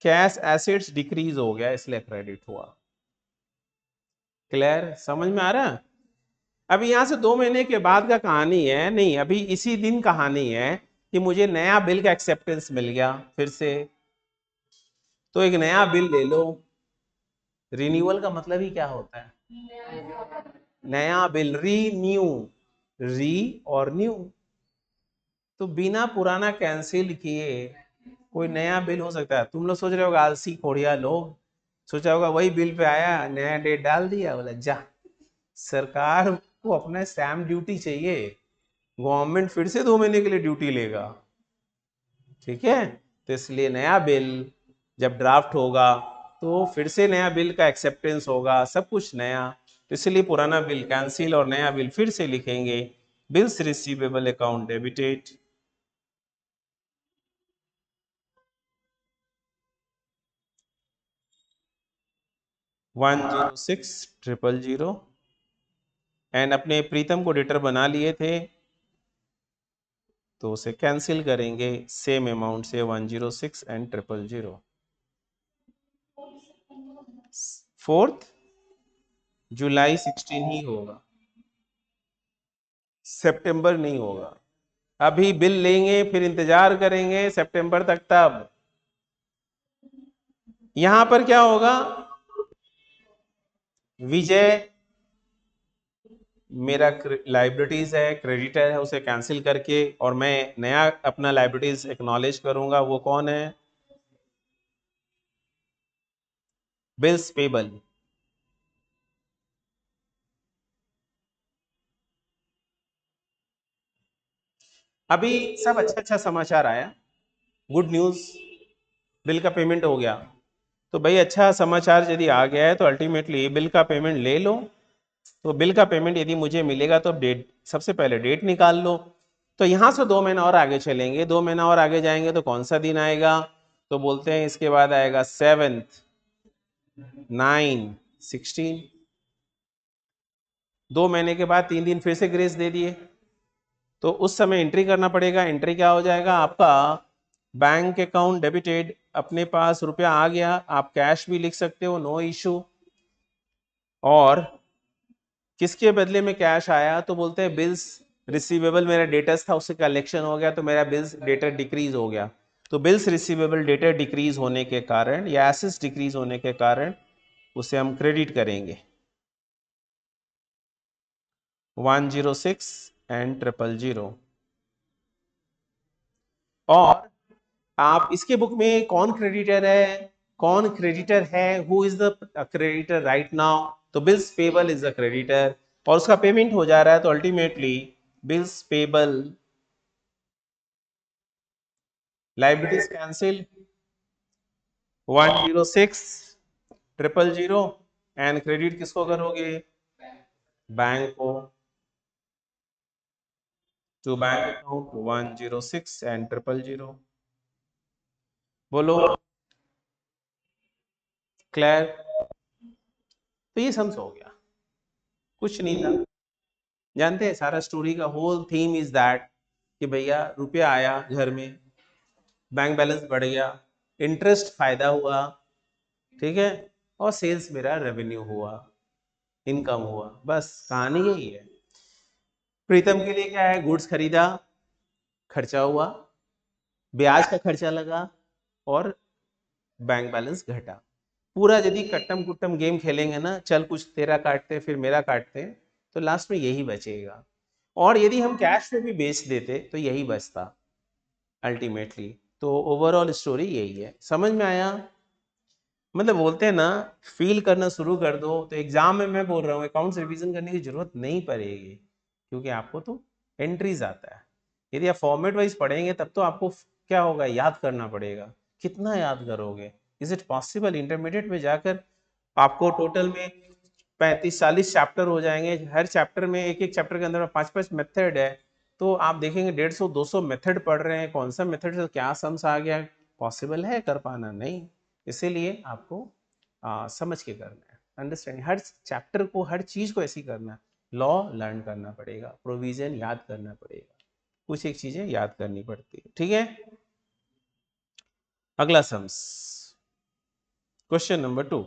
कैश एसेट्स डिक्रीज हो गया इसलिए क्रेडिट हुआ। क्लियर? समझ में आ रहा है? अभी यहां से 2 महीने के बाद का कहानी है नहीं, अभी इसी दिन कहानी है कि मुझे नया बिल का एक्सेप्टेंस मिल गया फिर से। तो एक नया बिल ले लो। रिन्यूअल का मतलब ही क्या होता है? नया बिल, रीन्यू, री और न्यू। तो बिना पुराना कैंसिल किए कोई नया बिल हो सकता है? तुम लोग सोच रहे होगा आलसी खोड़िया लोग, सोचा होगा वही बिल पे आया, नया डेट डाल दिया, बोला जा। सरकार को अपना स्टैम्प ड्यूटी चाहिए, गवर्नमेंट फिर से 2 महीने के लिए ड्यूटी लेगा। ठीक है, तो इसलिए नया बिल जब ड्राफ्ट होगा तो फिर से नया बिल का एक्सेप्टेंस होगा, सब कुछ नया, तो इसलिए पुराना बिल कैंसिल और नया बिल फिर से लिखेंगे। Bills receivable account debited. One 106,000 and अपने प्रीतम को डेटर बना लिए थे तो उसे कैंसिल करेंगे सेम अमाउंट से 106 एंड 000। 4 जुलाई 16 ही होगा, सितंबर नहीं होगा। अभी बिल लेंगे फिर इंतजार करेंगे सितंबर तक, तब यहां पर क्या होगा, विजय मेरा लाइबिलिटीज है, क्रेडिटर है, उसे कैंसिल करके और मैं नया अपना लाइबिलिटीज एक्नॉलेज करूंगा। वो कौन है, बिल्स पेबल। अभी सब अच्छा अच्छा समाचार आया, गुड न्यूज, बिल का पेमेंट हो गया। तो भाई अच्छा समाचार यदि आ गया है तो अल्टीमेटली बिल का पेमेंट ले लो। तो बिल का पेमेंट यदि मुझे मिलेगा तो डेट, सबसे पहले डेट निकाल लो। तो यहां से 2 महीना और आगे चलेंगे, 2 महीना और आगे जाएंगे तो कौन सा दिन आएगा, तो बोलते हैं इसके बाद आएगा 7th 9 16। 2 महीने के बाद 3 दिन फिर से ग्रेस दे दिए, तो उस समय एंट्री करना पड़ेगा। एंट्री क्या हो जाएगा आपका, बैंक अकाउंट डेबिटेड, अपने पास रुपया आ गया, आप कैश भी लिख सकते हो, नो इशू। और किसके बदले में कैश आया, तो बोलते हैं बिल्स रिसीवेबल, मेरा डेटर्स था उससे कलेक्शन हो गया तो मेरा बिल्स डेटर डिक्रीज हो गया। तो बिल्स रिसीवेबल डेटर डिक्रीज होने के कारण या एसेट्स डिक्रीज होने के कारण उसे हम क्रेडिट करेंगे 106 एंड 000। और आप इसके बुक में कौन क्रेडिटर है, कौन क्रेडिटर है, who is the creditor right now, तो bills payable is the creditor और उसका पेमेंट हो जा रहा है, तो ultimately bills payable liabilities cancel 106 000 and credit किसको करोगे, बैंक को, टू बैंक अकाउंट 106 एंड 000। बोलो क्लियर, तो ये सम्स हो गया, कुछ नहीं था। जानते हैं सारा स्टोरी का होल थीम इज दैट कि भैया रुपया आया घर में, बैंक बैलेंस बढ़ गया, इंटरेस्ट फायदा हुआ, ठीक है, और सेल्स मेरा रेवेन्यू हुआ, इनकम हुआ, बस कहानी यही है। प्रीतम के लिए क्या है, गुड्स खरीदा, खर्चा हुआ, ब्याज का खर्चा लगा और बैंक बैलेंस घटा। पूरा यदि कट्टम कुट्टम गेम खेलेंगे ना, चल कुछ तेरा काटते फिर मेरा काटते, तो लास्ट में यही बचेगा। और यदि हम कैश में भी बेच देते तो यही बचता अल्टीमेटली। तो ओवरऑल स्टोरी यही है, समझ में आया। मतलब बोलते हैं ना, फील करना शुरू कर दो तो एग्जाम में मैं बोल रहा हूँ अकाउंट्स रिवीजन करने की जरूरत नहीं पड़ेगी, क्योंकि आपको तो एंट्रीज आता है। यदि आप फॉर्मेट वाइज पढ़ेंगे तब तो आपको क्या होगा, याद करना पड़ेगा। कितना याद करोगे, इज इट पॉसिबल, इंटरमीडिएट में जाकर आपको टोटल में 35-40 चैप्टर हो जाएंगे, हर चैप्टर में एक एक चैप्टर के अंदर 5-5 मेथड है, तो आप देखेंगे 150-200 मेथड पढ़ रहे हैं, कौन सा मेथड से क्या सम्स आ गया, पॉसिबल है कर पाना, नहीं। इसीलिए आपको समझ के करना है, अंडरस्टैंडिंग, हर चैप्टर को, हर चीज को ऐसी करना है। लॉ लर्न करना पड़ेगा, प्रोविजन याद करना पड़ेगा, कुछ एक चीजें याद करनी पड़ती है, ठीक है। अगला सम्स, क्वेश्चन नंबर 2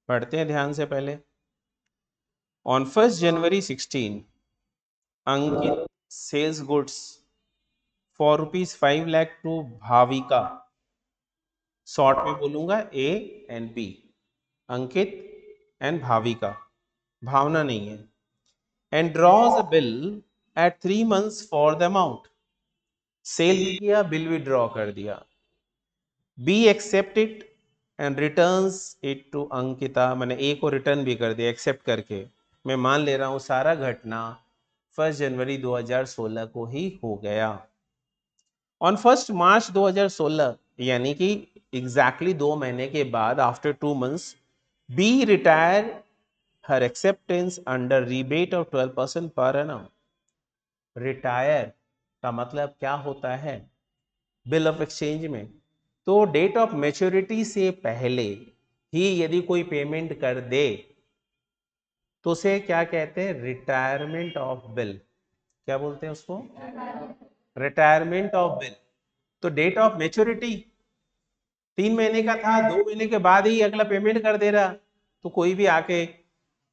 पढ़ते हैं ध्यान से। पहले, on 1st January 16 Ankit sells goods for ₹5 lakh to Bhavika, short में बोलूंगा A and B, Ankit and Bhavika, Bhavna नहीं है, and draws a bill at 3 months for the amount. Sale भी किया, बिल भी ड्रॉ कर दिया। B accept it and returns it to Ankita, मैंने ए को रिटर्न भी कर दिया एक्सेप्ट करके। मैं मान ले रहा हूं सारा घटना 1 जनवरी 2016 को ही हो गया। ऑन 1 मार्च 2016 यानी कि एग्जैक्टली 2 महीने के बाद after 2 months B retire her acceptance under rebate of 12% per annum. Retire का मतलब क्या होता है बिल ऑफ एक्सचेंज में? तो डेट ऑफ मैच्योरिटी से पहले ही यदि कोई पेमेंट कर दे तो उसे क्या कहते हैं? Retirement of bill. क्या बोलते हैं उसको? Retirement of bill. तो डेट ऑफ मैच्योरिटी 3 महीने का था, 2 महीने के बाद ही अगला पेमेंट कर दे रहा, तो कोई भी आके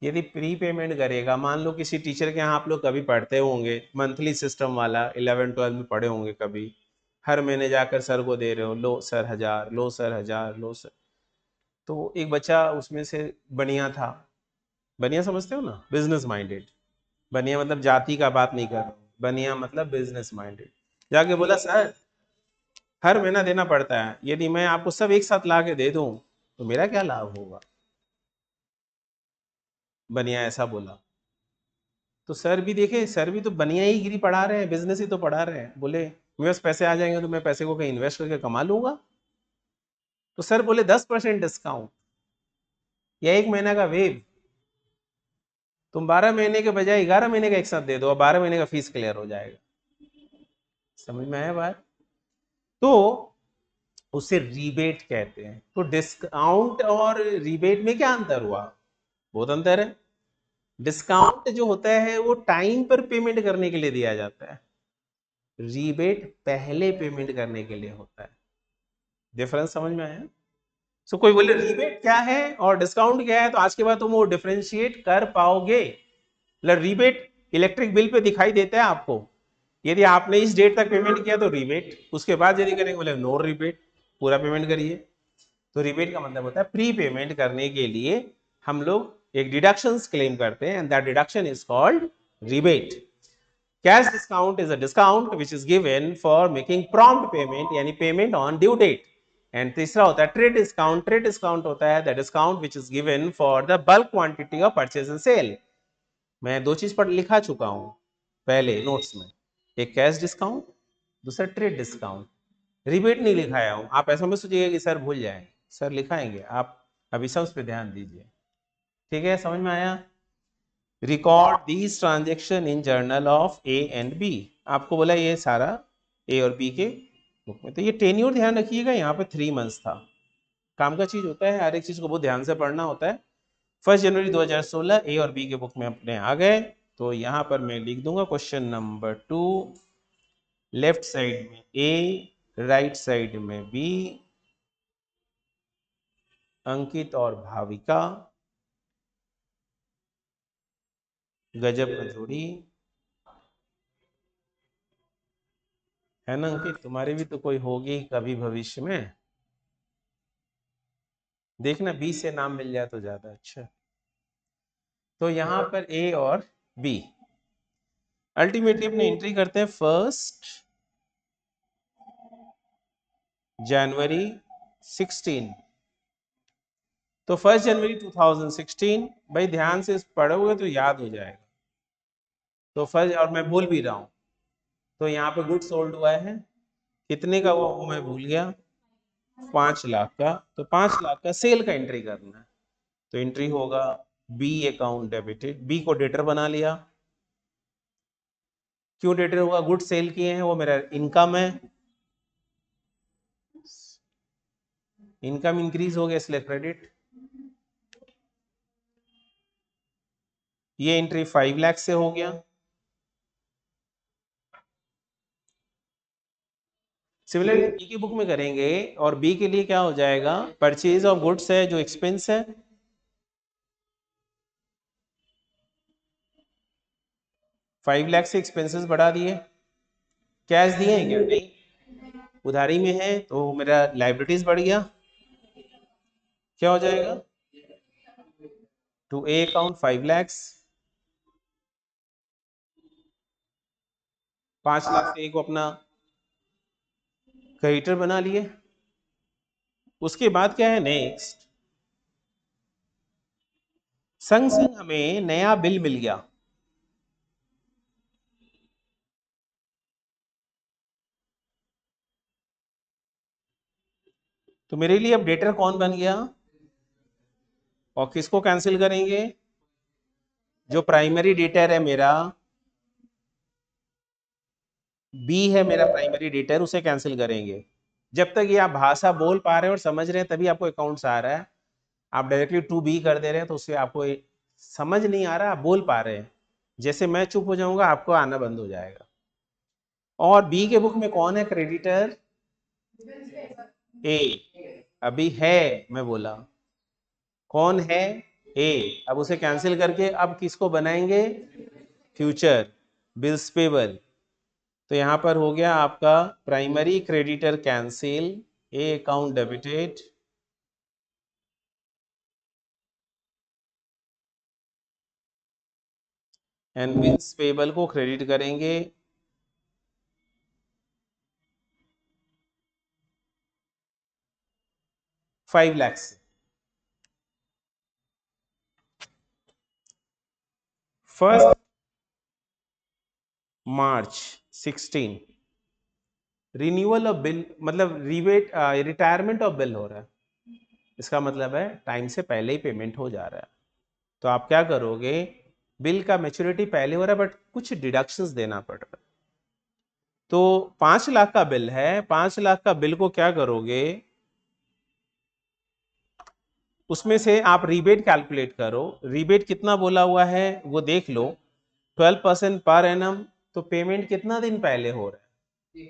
यदि प्री पेमेंट करेगा, मान लो किसी टीचर के यहाँ आप लोग कभी पढ़ते होंगे मंथली सिस्टम वाला, 11-12 में पढ़े होंगे कभी, हर महीने जाकर सर को दे रहे हो, लो सर 1000, लो सर 1000, लो सर। तो एक बच्चा उसमें से बनिया था, बनिया समझते हो ना, बिजनेस माइंडेड। बनिया मतलब जाति का बात नहीं कर रहा हूँ, बनिया मतलब बिजनेस माइंडेड। जाके बोला सर हर महीना देना पड़ता है, यदि मैं आपको सब एक साथ ला के दे दूं तो मेरा क्या लाभ होगा? बनिया ऐसा बोला। तो सर भी देखे, सर भी तो बनिया ही गिरी पढ़ा रहे हैं, बिजनेस ही तो पढ़ा रहे हैं। बोले मेरे पास पैसे आ जाएंगे तो मैं पैसे को कहीं इन्वेस्ट करके कमा लूंगा। तो सर बोले 10% डिस्काउंट या 1 महीना का वेव, तुम 12 महीने के बजाय 11 महीने का एक साथ दे दो और 12 महीने का फीस क्लियर हो जाएगा। समझ में आया बात? तो उसे रिबेट कहते हैं। तो डिस्काउंट और रिबेट में क्या अंतर हुआ? बहुत अंतर है। डिस्काउंट जो होता है वो टाइम पर पेमेंट करने के लिए दिया जाता है, रिबेट पहले पेमेंट करने के लिए होता है। डिफरेंस समझ में आया? सो कोई बोले रिबेट क्या है और डिस्काउंट क्या है, तो आज के बाद तुम वो डिफरेंशिएट कर पाओगे। मतलब रिबेट इलेक्ट्रिक बिल पे दिखाई देता है आपको, यदि आपने इस डेट तक पेमेंट किया तो रिबेट, उसके बाद यदि करेंगे बोले नो रिबेट, पूरा पेमेंट करिए। तो रिबेट का मतलब होता है प्री पेमेंट करने के लिए हम लोग एक डिडक्शंस क्लेम करते हैं, and that deduction is called rebate. Cash discount is a discount which is given for making prompt payment, यानी payment on due date. And तीसरा होता है ट्रेड डिस्काउंट। ट्रेड डिस्काउंट होता है the discount which is given for the bulk quantity of purchase and sale. मैं दो चीज पर लिखा चुका हूं पहले नोट्स में, एक कैश डिस्काउंट, दूसरा ट्रेड डिस्काउंट। रिबेट नहीं लिखाया हूं, आप ऐसा मत सोचिएगा कि सर भूल जाए, सर लिखाएंगे, आप अभी सब उस पर ध्यान दीजिए। ठीक है, समझ में आया? Record these transaction in journal of A and B. आपको बोला ये सारा ए और बी के बुक में। तो ये टेन्योर ध्यान रखिएगा, यहाँ पे 3 months था। काम का चीज होता है, हर एक चीज को बहुत ध्यान से पढ़ना होता है। 1 जनवरी 2016 ए और बी के बुक में अपने आ गए। तो यहाँ पर मैं लिख दूंगा क्वेश्चन नंबर 2, लेफ्ट साइड में ए, राइट साइड में बी, अंकित और भाविका, गजब का जोड़ी है ना अंकित? तुम्हारी भी तो कोई होगी कभी भविष्य में, देखना बी से नाम मिल जाए तो ज्यादा अच्छा। तो यहाँ पर ए और बी अल्टीमेटली अपने एंट्री करते हैं 1 जनवरी 2016। तो 1 जनवरी 2016, भाई ध्यान से पढ़ोगे तो याद हो जाएगा। तो फर्स्ट, और मैं भूल भी रहा हूँ, तो यहाँ पे गुड सोल्ड हुआ है, कितने का हुआ वो मैं भूल गया, 5 लाख का। तो 5 लाख का सेल का एंट्री करना है। तो एंट्री होगा बी अकाउंट डेबिटेड, बी को डेटर बना लिया। क्यों डेटर होगा? गुड सेल किए हैं, वो मेरा इनकम है, इनकम इंक्रीज हो गया इसलिए क्रेडिट। ये एंट्री 5 लाख से हो गया। सिमिलरली बी की बुक में करेंगे, और बी के लिए क्या हो जाएगा? परचेज ऑफ गुड्स है जो एक्सपेंस है, 5 लाख से एक्सपेंसेस बढ़ा दिए। कैश दिए हैं क्या? नहीं, उधारी में है, तो मेरा लाइबिलिटीज बढ़ गया। क्या हो जाएगा? To A account 5 lakhs, 5 lakh से ए को अपना क्रेडिटर बना लिए। उसके बाद क्या है नेक्स्ट? संग संग हमें नया बिल मिल गया। तो मेरे लिए अब डेटर कौन बन गया, और किसको कैंसिल करेंगे, जो प्राइमरी डेटर है मेरा, बी है मेरा प्राइमरी डेटर, उसे कैंसिल करेंगे। जब तक ये आप भाषा बोल पा रहे हैं और समझ रहे हैं तभी आपको अकाउंट्स आ रहा है। आप डायरेक्टली टू बी कर दे रहे हैं तो उससे आपको समझ नहीं आ रहा, आप बोल पा रहे हैं। जैसे मैं चुप हो जाऊंगा आपको आना बंद हो जाएगा। और बी के बुक में कौन है क्रेडिटर, ए। अभी है, मैं बोला कौन है, ए। अब उसे कैंसिल करके अब किसको बनाएंगे, फ्यूचर बिल्स पेबल। तो यहां पर हो गया आपका primary creditor cancel, A account debited, and bills payable को क्रेडिट करेंगे 5 लाख से। First March 16 renewal of bill, मतलब रिवेट रिटायरमेंट ऑफ बिल हो रहा है। इसका मतलब है टाइम से पहले ही पेमेंट हो जा रहा है। तो आप क्या करोगे, बिल का मैच्योरिटी पहले हो रहा है बट कुछ डिडक्शंस देना पड़ रहा है। तो 5 लाख का बिल है, 5 लाख का बिल को क्या करोगे, उसमें से आप रीबेट कैलकुलेट करो। रीबेट कितना बोला हुआ है वो देख लो, 12% पर एनम। तो पेमेंट कितना दिन पहले हो रहा है,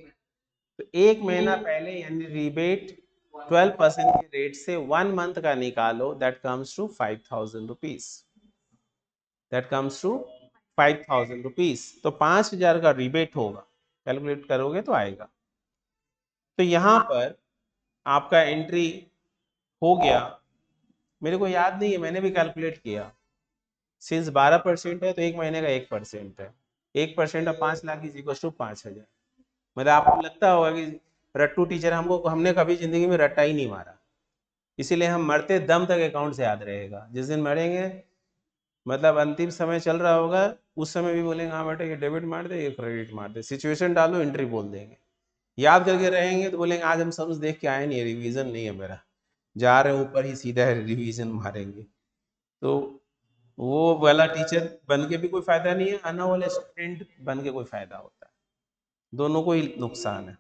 तो 1 महीना पहले, यानी रीबेट 12% के रेट से 1 मंथ का निकालो, that comes to 5,000 rupees. That comes to 5,000 rupees. तो 5,000 का रिबेट होगा, कैलकुलेट करोगे तो आएगा। तो यहां पर आपका एंट्री हो गया। मेरे को याद नहीं है, मैंने भी कैलकुलेट किया। सिंस 12% है तो 1 महीने का 1% है। 1% of 5 lakh is equal to 5,000। मतलब आपको लगता होगा कि रट्टू टीचर, हमको हमने कभी जिंदगी में रट्टा ही नहीं मारा, इसीलिए हम मरते दम तक अकाउंट से याद रहेगा। जिस दिन मरेंगे, मतलब अंतिम समय चल रहा होगा, उस समय भी बोलेंगे हाँ बेटा ये डेबिट मार दे, ये क्रेडिट मार दे, सिचुएशन डालो, एंट्री बोल देंगे। याद करके रहेंगे तो बोलेंगे आज हम समझ देख के आए नहीं, रिवीजन नहीं है मेरा, जा रहे हैं ऊपर ही सीधा रिवीजन मारेंगे। तो वो वाला टीचर बन के भी कोई फायदा नहीं है, आना वाला स्टूडेंट बन के कोई फायदा होता है, दोनों को ही नुकसान है।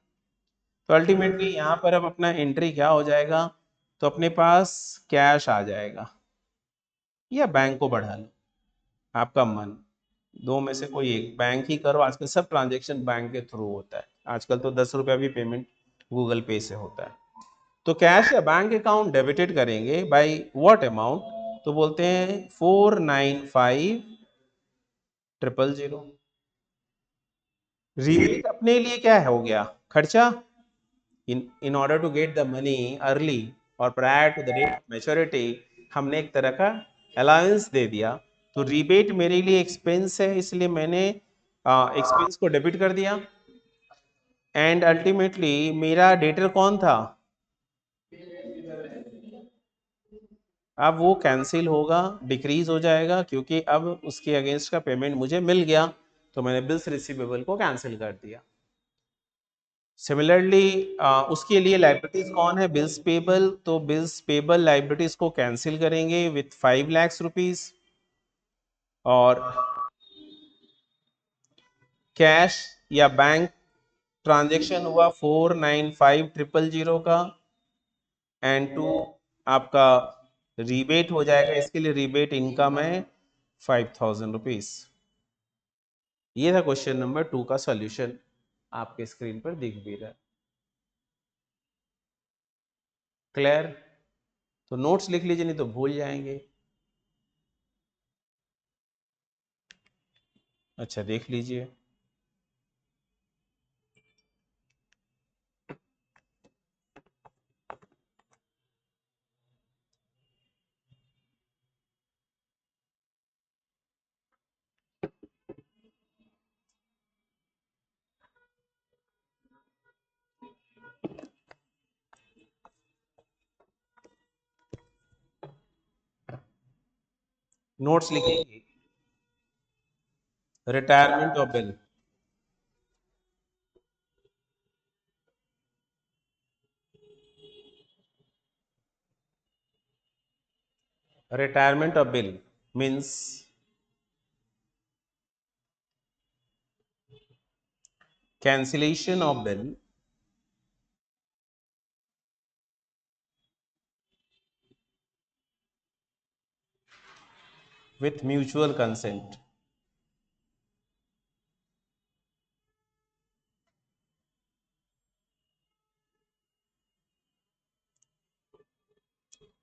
तो अल्टीमेटली यहाँ पर अब अपना एंट्री क्या हो जाएगा, तो अपने पास कैश आ जाएगा या बैंक को बढ़ा लो, आपका मन, दो में से कोई एक। बैंक ही करो, आजकल सब ट्रांजेक्शन बैंक के थ्रू होता है। आजकल तो 10 रुपया भी पेमेंट गूगल पे से होता है। तो कैश या बैंक अकाउंट डेबिटेड करेंगे बाय व्हाट अमाउंट, तो बोलते हैं 495,000। रिबेट अपने लिए क्या हो गया, खर्चा। In order to get the money early or prior to the date of maturity, हमने एक तरह का अलाउंस दे दिया। तो रिबेट मेरे लिए एक्सपेंस है, इसलिए मैंने एक्सपेंस को डेबिट कर दिया। एंड अल्टीमेटली मेरा डेटर कौन था, अब वो कैंसिल होगा, डिक्रीज हो जाएगा, क्योंकि अब उसके अगेंस्ट का पेमेंट मुझे मिल गया, तो मैंने बिल्स रिसीवेबल को कैंसिल कर दिया। सिमिलरली उसके लिए लाइबिलिटीज कौन है, बिल्स पेबल। तो बिल्स पेबल लाइबिलिटीज को कैंसिल करेंगे विथ 5 लाख रुपीज। और कैश या बैंक ट्रांजेक्शन हुआ 495,000 का, एंड टू आपका रीबेट हो जाएगा, इसके लिए रीबेट इनकम है 5,000 रुपीज। ये था क्वेश्चन नंबर 2 का सॉल्यूशन, आपके स्क्रीन पर दिख भी रहा है। क्लियर। तो नोट्स लिख लीजिए, नहीं तो भूल जाएंगे। अच्छा देख लीजिए। नोट्स लिखेंगे, retirement of bill. retirement of bill means cancellation of bill with mutual consent.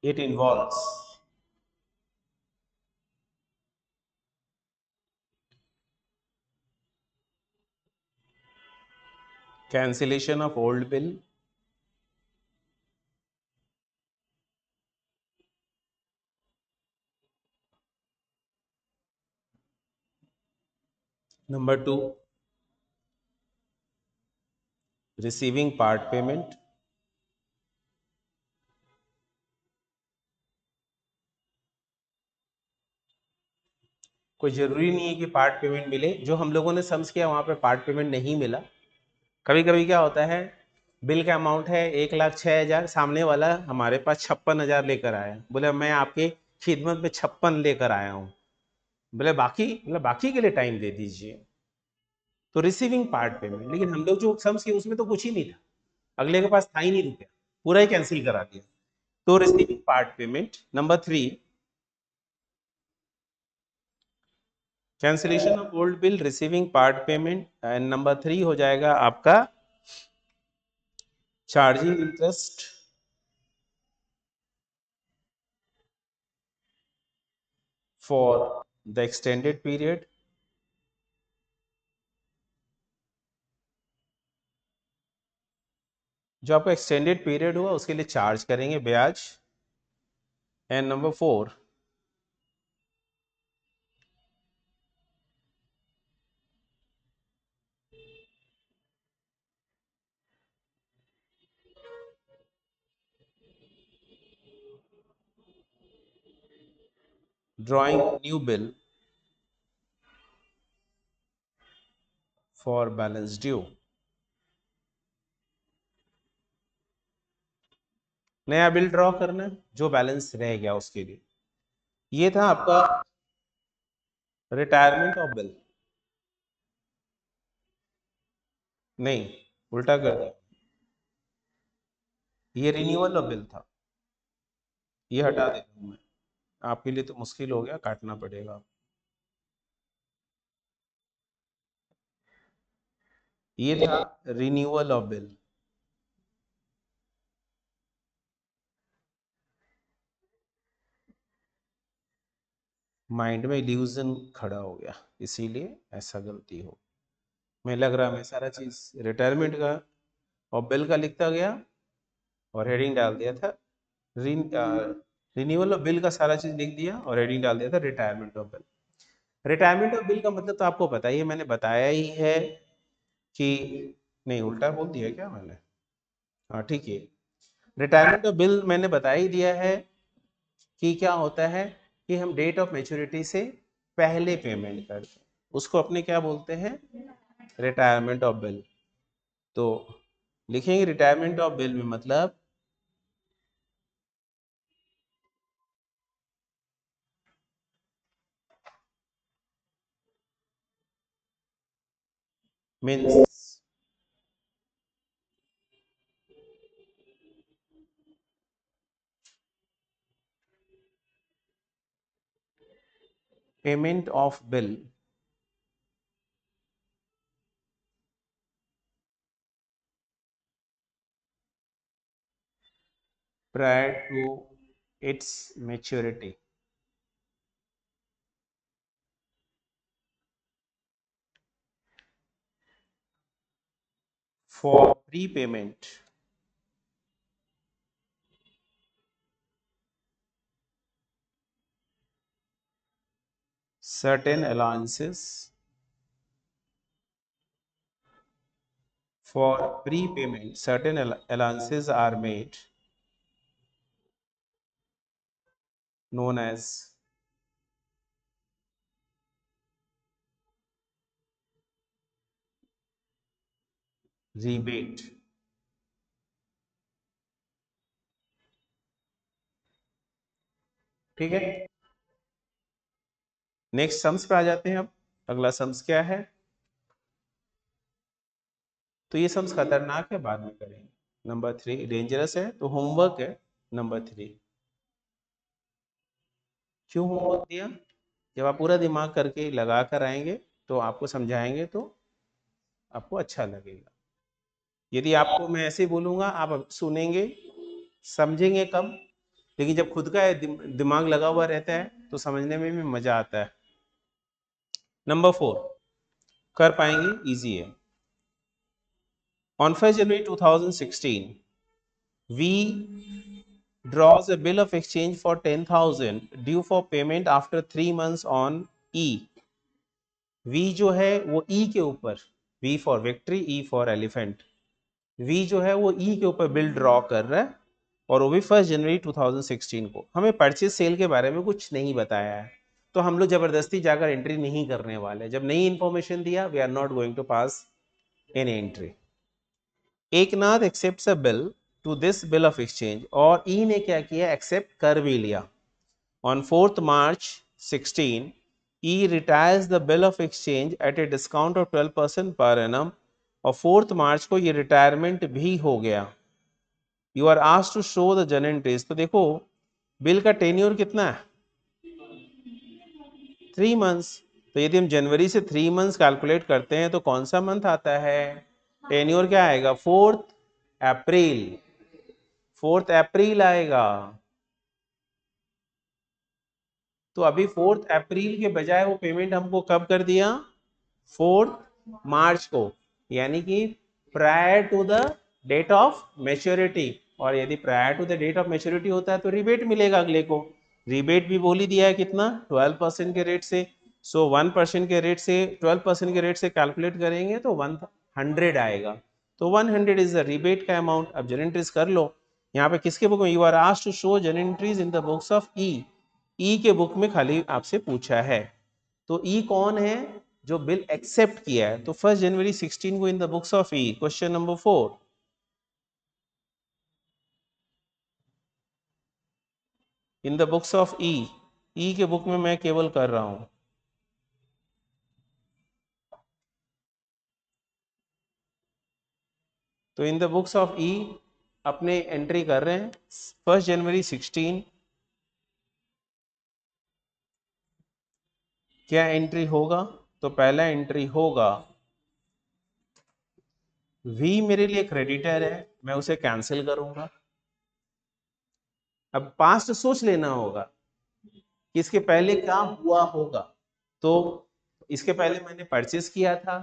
It involves cancellation of old bill, number 2 receiving part payment, कोई ज़रूरी नहीं है कि पार्ट पेमेंट मिले। जो हम लोगों ने सम्स किया वहाँ पे पार्ट पेमेंट नहीं मिला। कभी कभी क्या होता है, बिल का अमाउंट है 1,06,000, सामने वाला हमारे पास 56,000 लेकर आया, बोले मैं आपके खिदमत में 56 लेकर आया हूँ, बोले बाकी मतलब बाकी के लिए टाइम दे दीजिए, तो रिसीविंग पार्ट पेमेंट। लेकिन हम लोग जो सम्स किए उसमें तो कुछ ही नहीं था, अगले के पास था ही नहीं रुपया, पूरा ही कैंसिल करा दिया, तो receiving part payment. Number 3 cancellation of old bill, receiving part payment, and number 3 हो जाएगा आपका charging interest for the extended period, जो आपका एक्सटेंडेड पीरियड हुआ उसके लिए चार्ज करेंगे ब्याज। And number 4 drawing new bill for balance due, नया बिल ड्रॉ करना है जो बैलेंस रह गया उसके लिए। ये था आपका रिटायरमेंट ऑफ बिल, नहीं उल्टा कर दिया, ये रिन्यूअल ऑफ बिल था, ये हटा देता हूं मैं, आपके लिए तो मुश्किल हो गया, काटना पड़ेगा। ये था रिन्यूअल ऑफ बिल। माइंड में इल्यूजन खड़ा हो गया, इसीलिए ऐसा गलती हो, मैं लग रहा मैं सारा चीज रिटायरमेंट का और बिल का लिखता गया और हेडिंग डाल दिया था रिन्यूअल ऑफ बिल का सारा चीज लिख दिया और हेडिंग डाल दिया था retirement of bill. Retirement of bill का मतलब तो आपको पता ही है, मैंने बताया ही है कि नहीं उल्टा बोल दिया क्या मैंने, हाँ ठीक है। रिटायरमेंट ऑफ बिल मैंने बता ही दिया है कि क्या होता है कि हम डेट ऑफ मेच्योरिटी से पहले पेमेंट करते हैं, उसको अपने क्या बोलते हैं, रिटायरमेंट ऑफ बिल। तो लिखेंगे रिटायरमेंट ऑफ बिल में मतलब means payment of bill prior to its maturity for prepayment certain allowances for prepayment certain allowances are made known as rebate। ठीक है, नेक्स्ट सम्स पे आ जाते हैं। अब अगला सम्स क्या है, तो ये सम्स खतरनाक है, बाद में करेंगे। नंबर 3 डेंजरस है, तो होमवर्क है नंबर 3। क्यों होमवर्क दिया, जब आप पूरा दिमाग करके लगा कर आएंगे तो आपको समझाएंगे तो आपको अच्छा लगेगा। यदि आपको मैं ऐसे बोलूंगा आप सुनेंगे समझेंगे कम, लेकिन जब खुद का दिमाग लगा हुआ रहता है तो समझने में भी मजा आता है। नंबर 4 कर पाएंगे, इजी है। On 1 January 2016 we draws a bill of exchange for 10,000 due for payment after 3 months on E। V जो है वो E के ऊपर, V for victory, E for elephant, V जो है वो E के ऊपर बिल ड्रॉ कर रहा है, और वो भी 1 जनवरी 2016 को। हमें परचेज सेल के बारे में कुछ नहीं बताया है, तो हम लोग जबरदस्ती जाकर एंट्री नहीं करने वाले। जब नई इंफॉर्मेशन दिया, we are not going to pass any entry. Eknath accepts a bill to this bill of exchange, और ई ने क्या किया, एक्सेप्ट कर भी लिया। On 4 March 16 E retires the bill of exchange at a discount of 12% per annum, और 4 मार्च को ये रिटायरमेंट भी हो गया। You are asked to show the journal interest. तो देखो बिल का टेन्योर कितना है, 3 मंथ्स। तो यदि हम जनवरी से 3 मंथ्स कैलकुलेट करते हैं तो कौन सा मंथ आता है, टेन्योर क्या आएगा, 4 अप्रैल, 4 अप्रैल आएगा। तो अभी 4 अप्रैल के बजाय वो पेमेंट हमको कब कर दिया, 4 मार्च को, यानी कि prior to the date of maturity. और यदि prior to the date of maturity होता है तो रिबेट मिलेगा अगले को। रिबेट भी बोल ही दिया है कितना, 12% के रेट से। सो 1% के रेट से 12% के रेट से कैलकुलेट करेंगे तो 100 आएगा। तो 100 इज द रिबेट का अमाउंट। अब जनरल एंट्रीज कर लो। यहाँ पे किसके बुक में, you are asked to show journal entries in the books of E. E के बुक में खाली आपसे पूछा है। तो ई कौन है, जो बिल एक्सेप्ट किया है। तो 1 जनवरी 16 को in the books of E. Question number 4, in the books of E, E के बुक में मैं केवल कर रहा हूं। तो in the books of E अपने एंट्री कर रहे हैं 1 जनवरी 16। क्या एंट्री होगा, तो पहला एंट्री होगा, वी मेरे लिए क्रेडिटर है, मैं उसे कैंसिल करूंगा। अब पास्ट सोच लेना होगा कि इसके पहले क्या हुआ होगा। तो इसके पहले मैंने परचेस किया था,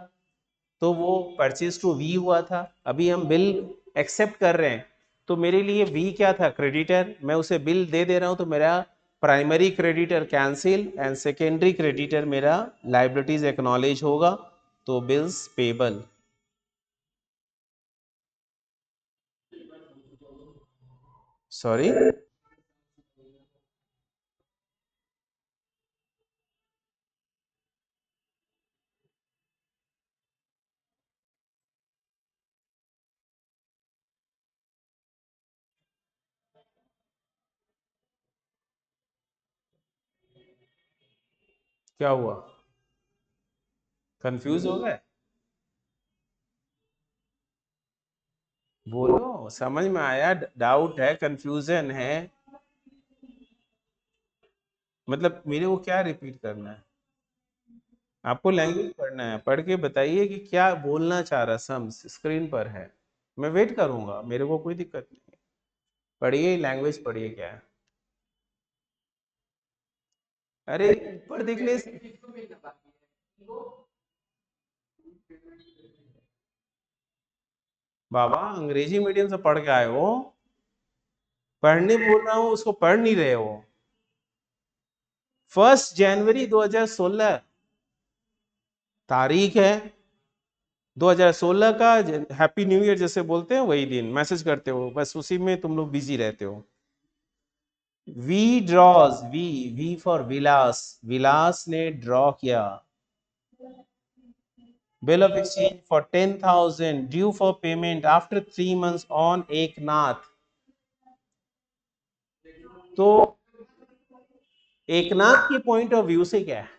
तो वो परचेज टू वी हुआ था। अभी हम बिल एक्सेप्ट कर रहे हैं, तो मेरे लिए वी क्या था, क्रेडिटर। मैं उसे बिल दे दे रहा हूं, तो मेरा primary creditor cancel and secondary creditor मेरा लाइबिलिटीज एक्नॉलेज होगा, तो बिल्स पेबल। सॉरी, क्या हुआ, कंफ्यूज हो गए, बोलो समझ में आया, डाउट है, कंफ्यूजन है, मतलब मेरे को क्या रिपीट करना है, आपको लैंग्वेज पढ़ना है, पढ़ के बताइए कि क्या बोलना चाह रहा, सम्स स्क्रीन पर है, मैं वेट करूंगा, मेरे को कोई दिक्कत नहीं है। पढ़िए लैंग्वेज, पढ़िए क्या है। अरे ऊपर देखने से, बाबा अंग्रेजी मीडियम से पढ़ के आए हो, पढ़ने बोल रहा हूँ उसको पढ़ नहीं रहे हो। 1 जनवरी 2016 तारीख है, 2016 का हैप्पी न्यू ईयर जैसे बोलते हैं वही दिन मैसेज करते हो, बस उसी में तुम लोग बिजी रहते हो। वी ड्रॉज, वी फॉर विलास, विलास ने ड्रॉ किया bill of exchange for 10,000 due for payment after 3 months on Eknath. तो एकनाथ की पॉइंट ऑफ व्यू से क्या है,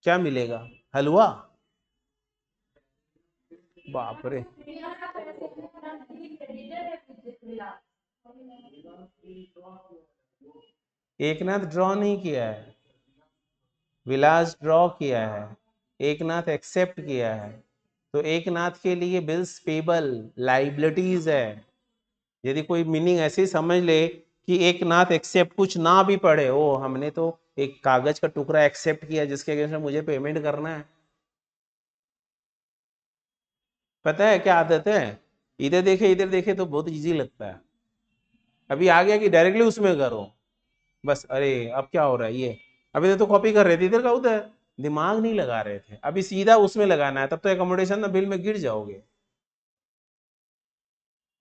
क्या मिलेगा? हलवा? बाप रे, एकनाथ ड्रॉ नहीं किया है, विलास ड्रॉ किया है, एकनाथ एक्सेप्ट किया है। तो एकनाथ के लिए बिल्स पेबल लाइबिलिटीज है। यदि कोई मीनिंग ऐसे ही समझ ले कि एकनाथ एक्सेप्ट, कुछ ना भी पढ़े, ओ हमने तो एक कागज का टुकड़ा एक्सेप्ट किया जिसके अगेंस्ट में मुझे पेमेंट करना है। पता है क्या आदत है, इधर देखे तो बहुत इजी लगता है, अभी आ गया कि डायरेक्टली उसमें करो, बस अरे अब क्या हो रहा है ये, अभी तो कॉपी कर रहे थे इधर का उधर, दिमाग नहीं लगा रहे थे, अभी सीधा उसमें लगाना है, तब तो एकोमोडेशन ना बिल में गिर जाओगे।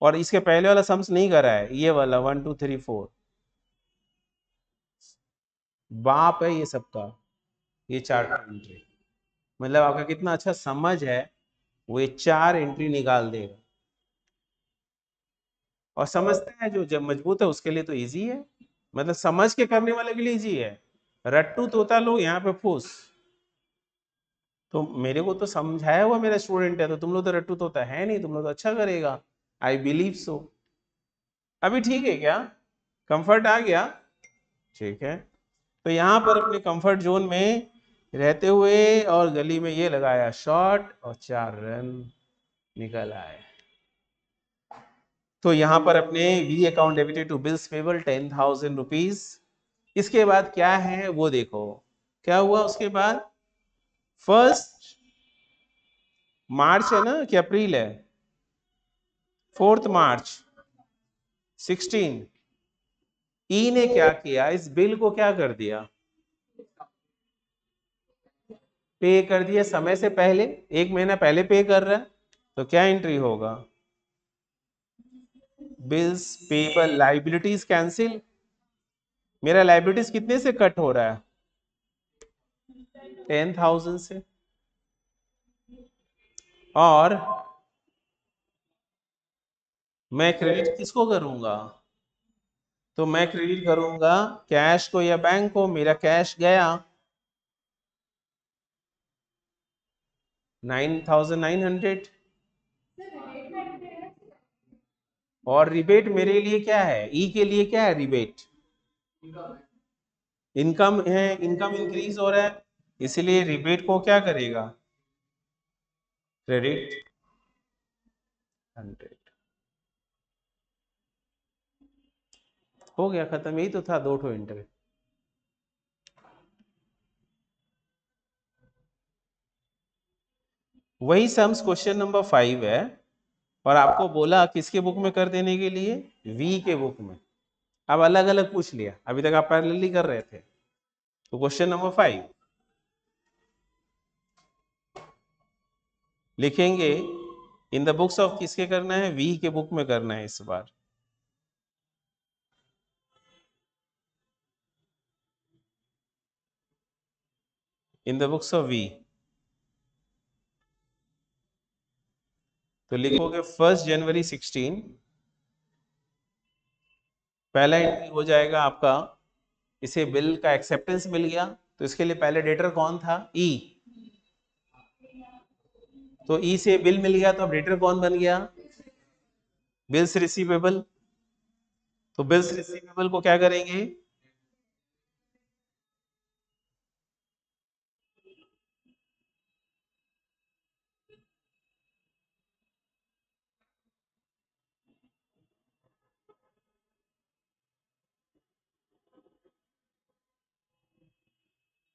और इसके पहले वाला सम्स नहीं करा है, ये वाला 1 2 3 4, बाप है ये सबका, ये 4 एंट्री, मतलब आपका कितना अच्छा समझ है, वो ये 4 एंट्री निकाल देगा। और समझते हैं जो जब मजबूत है उसके लिए तो इजी है, मतलब समझ के करने वाले के लिए इजी है, रट्टू तोता लोग यहाँ पे फूस। तो मेरे को तो समझाया हुआ मेरा स्टूडेंट है, तो तुम लोग तो रट्टू तोता है नहीं, तुम लोग तो अच्छा करेगा, आई बिलीव सो। अभी ठीक है क्या, कंफर्ट आ गया? ठीक है, तो यहाँ पर अपने कंफर्ट जोन में रहते हुए और गली में ये लगाया शॉट और 4 रन निकल आए। तो यहाँ पर अपने B account debited to bills payable 10,000 rupees. इसके बाद क्या है वो देखो, क्या हुआ उसके बाद, 1 मार्च है ना कि अप्रैल है, 4 मार्च 16, ई ने क्या किया, इस बिल को क्या कर दिया, पे कर दिया समय से पहले, 1 महीना पहले पे कर रहा है, तो क्या एंट्री होगा, बिल्स पेबल लाइबिलिटीज कैंसिल, मेरा लाइबिलिटीज कितने से कट हो रहा है, 10,000 से। और मैं क्रेडिट किसको करूंगा, तो मैं क्रेडिट करूंगा कैश को या बैंक को, मेरा कैश गया 9,900, और रिबेट मेरे लिए क्या है, ई के लिए क्या है रिबेट, इनकम है, इनकम इंक्रीज हो रहा है, इसलिए रिबेट को क्या करेगा, क्रेडिट 100। हो गया खत्म, यही तो था, 2 एंट्री। वही सम्स क्वेश्चन नंबर 5 है, और आपको बोला किसके बुक में कर देने के लिए, वी के बुक में। अब अलग अलग पूछ लिया, अभी तक आप पैरेलली कर रहे थे, तो क्वेश्चन नंबर 5 लिखेंगे इन द बुक्स ऑफ, किसके करना है, वी के बुक में करना है इस बार। In the books of V, तो लिखोगे 1 जनवरी 16, पहला एंट्री हो जाएगा आपका, इसे बिल का एक्सेप्टेंस मिल गया, तो इसके लिए पहले डेटर कौन था, ई, तो ई से बिल मिल गया, तो अब डेटर कौन बन गया, बिल्स रिसीवेबल, तो बिल्स रिसीवेबल को क्या करेंगे,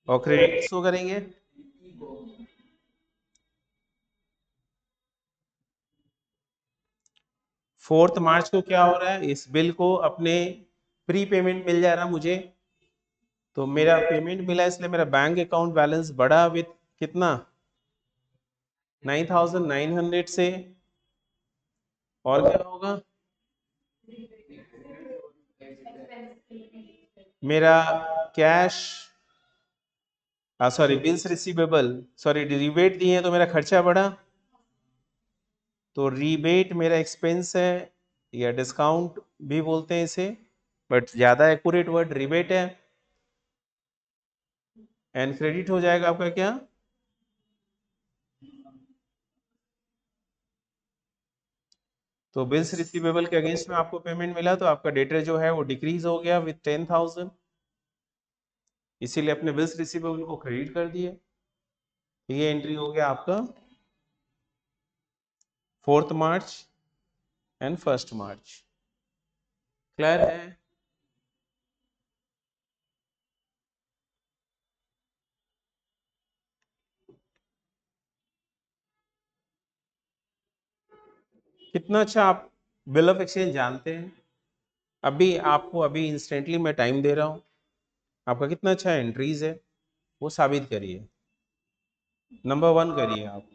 और क्रेडिट किसको करेंगे, 4 मार्च को क्या हो रहा है, इस बिल को अपने प्री पेमेंट मिल जा रहा मुझे, तो मेरा पेमेंट मिला इसलिए मेरा बैंक अकाउंट बैलेंस बढ़ा विथ कितना, 9,900 से, और क्या होगा, मेरा cash, sorry bills receivable, sorry rebate दिए हैं तो मेरा खर्चा बढ़ा, तो रिबेट मेरा एक्सपेंस है, या डिस्काउंट भी बोलते हैं इसे, बट ज्यादा एक्यूरेट वर्ड रिबेट है। एंड क्रेडिट हो जाएगा आपका क्या, तो बिल्स रिसीवेबल के अगेंस्ट में आपको पेमेंट मिला तो आपका डेटर जो है वो डिक्रीज हो गया विथ 10,000, इसीलिए अपने बिल्स रिसीवेबल को क्रेडिट कर दिए। ये एंट्री हो गया आपका 4 मार्च एंड 1 मार्च। क्लियर है? कितना अच्छा आप बिल ऑफ एक्सचेंज जानते हैं। अभी आपको अभी इंस्टेंटली मैं टाइम दे रहा हूं, आपका कितना अच्छा एंट्रीज है वो साबित करिए, नंबर 1 करिए आप।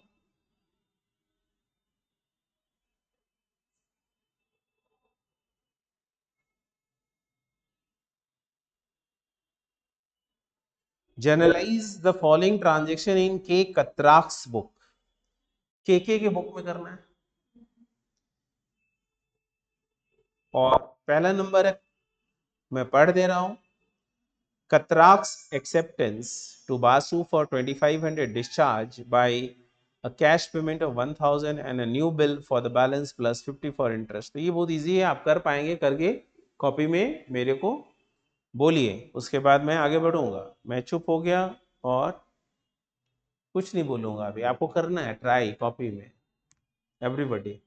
Journalize the following transaction in के कत्राक्स बुक, के बुक में करना है। और पहला नंबर है, मैं पढ़ दे रहा हूं, Katrak's acceptance to Basu for 2500 discharge by a cash payment of 1000 and a new bill for the balance plus 50 for interest। तो ये बहुत इजी है, आप कर पाएंगे, करके कॉपी में मेरे को बोलिए, उसके बाद मैं आगे बढ़ूंगा। मैं चुप हो गया और कुछ नहीं बोलूंगा, अभी आपको करना है ट्राई कॉपी में, एवरीबॉडी।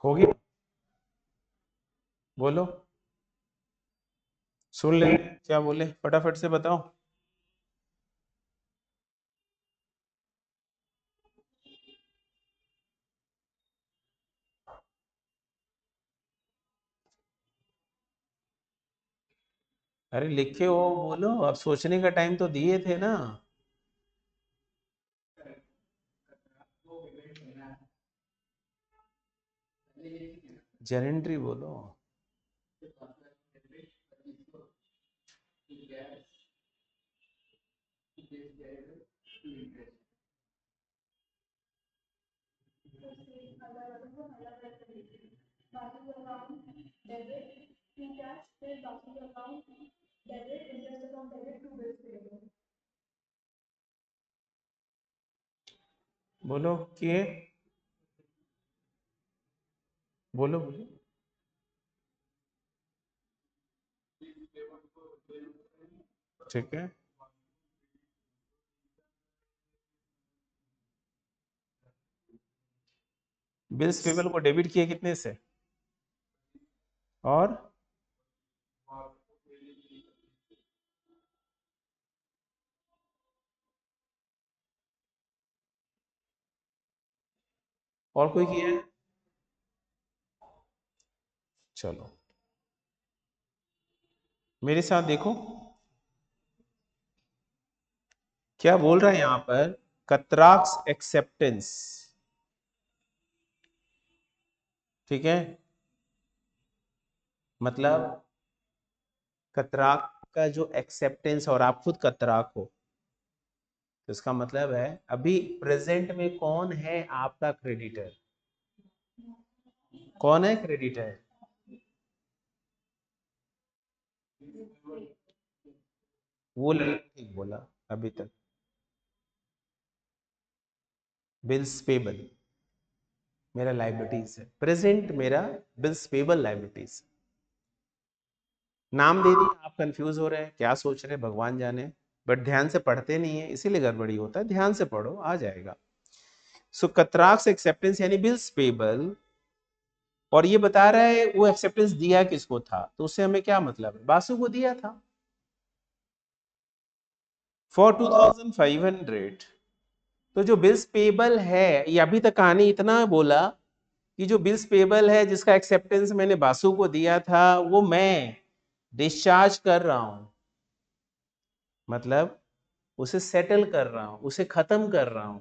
हो गया? बोलो, सुन ले, क्या बोले फटाफट से बताओ। अरे लिखे हो बोलो, अब सोचने का टाइम तो दिए थे ना। जेरेंट्री बोलो। बोलो किए, बोलो बोलो। ठीक है, बिल्स पेबल को डेबिट किए कितने से, और और कोई किया है? चलो मेरे साथ देखो क्या बोल रहा है यहाँ पर, कतराक्स एक्सेप्टेंस, ठीक है, मतलब कतराक का जो एक्सेप्टेंस, और आप खुद कतराक हो, तो इसका मतलब है अभी प्रेजेंट में कौन है आपका क्रेडिटर, कौन है क्रेडिटर? वो लड़का ठीक बोला अभी तक, बिल्स पेबल मेरा लाइबिलिटीज है, प्रेजेंट मेरा बिल्स पेबल लाइबिलिटीज। नाम दे दिया, आप कंफ्यूज हो रहे हैं, क्या सोच रहे हैं भगवान जाने, बट ध्यान से पढ़ते नहीं है इसीलिए गड़बड़ी होता है, ध्यान से पढ़ो आ जाएगा। सो कत्राक्स एक्सेप्टेंस यानी बिल्स पेबल, और ये बता रहा है वो एक्सेप्टेंस दिया किसको था, तो उससे हमें क्या मतलब है, बासु को दिया था फॉर 2500। तो जो बिल्स पेबल है, ये अभी तक कहानी इतना बोला कि जो बिल्स पेबल है जिसका एक्सेप्टेंस मैंने बासु को दिया था वो मैं डिस्चार्ज कर रहा हूं, मतलब उसे सेटल कर रहा हूं, उसे खत्म कर रहा हूं।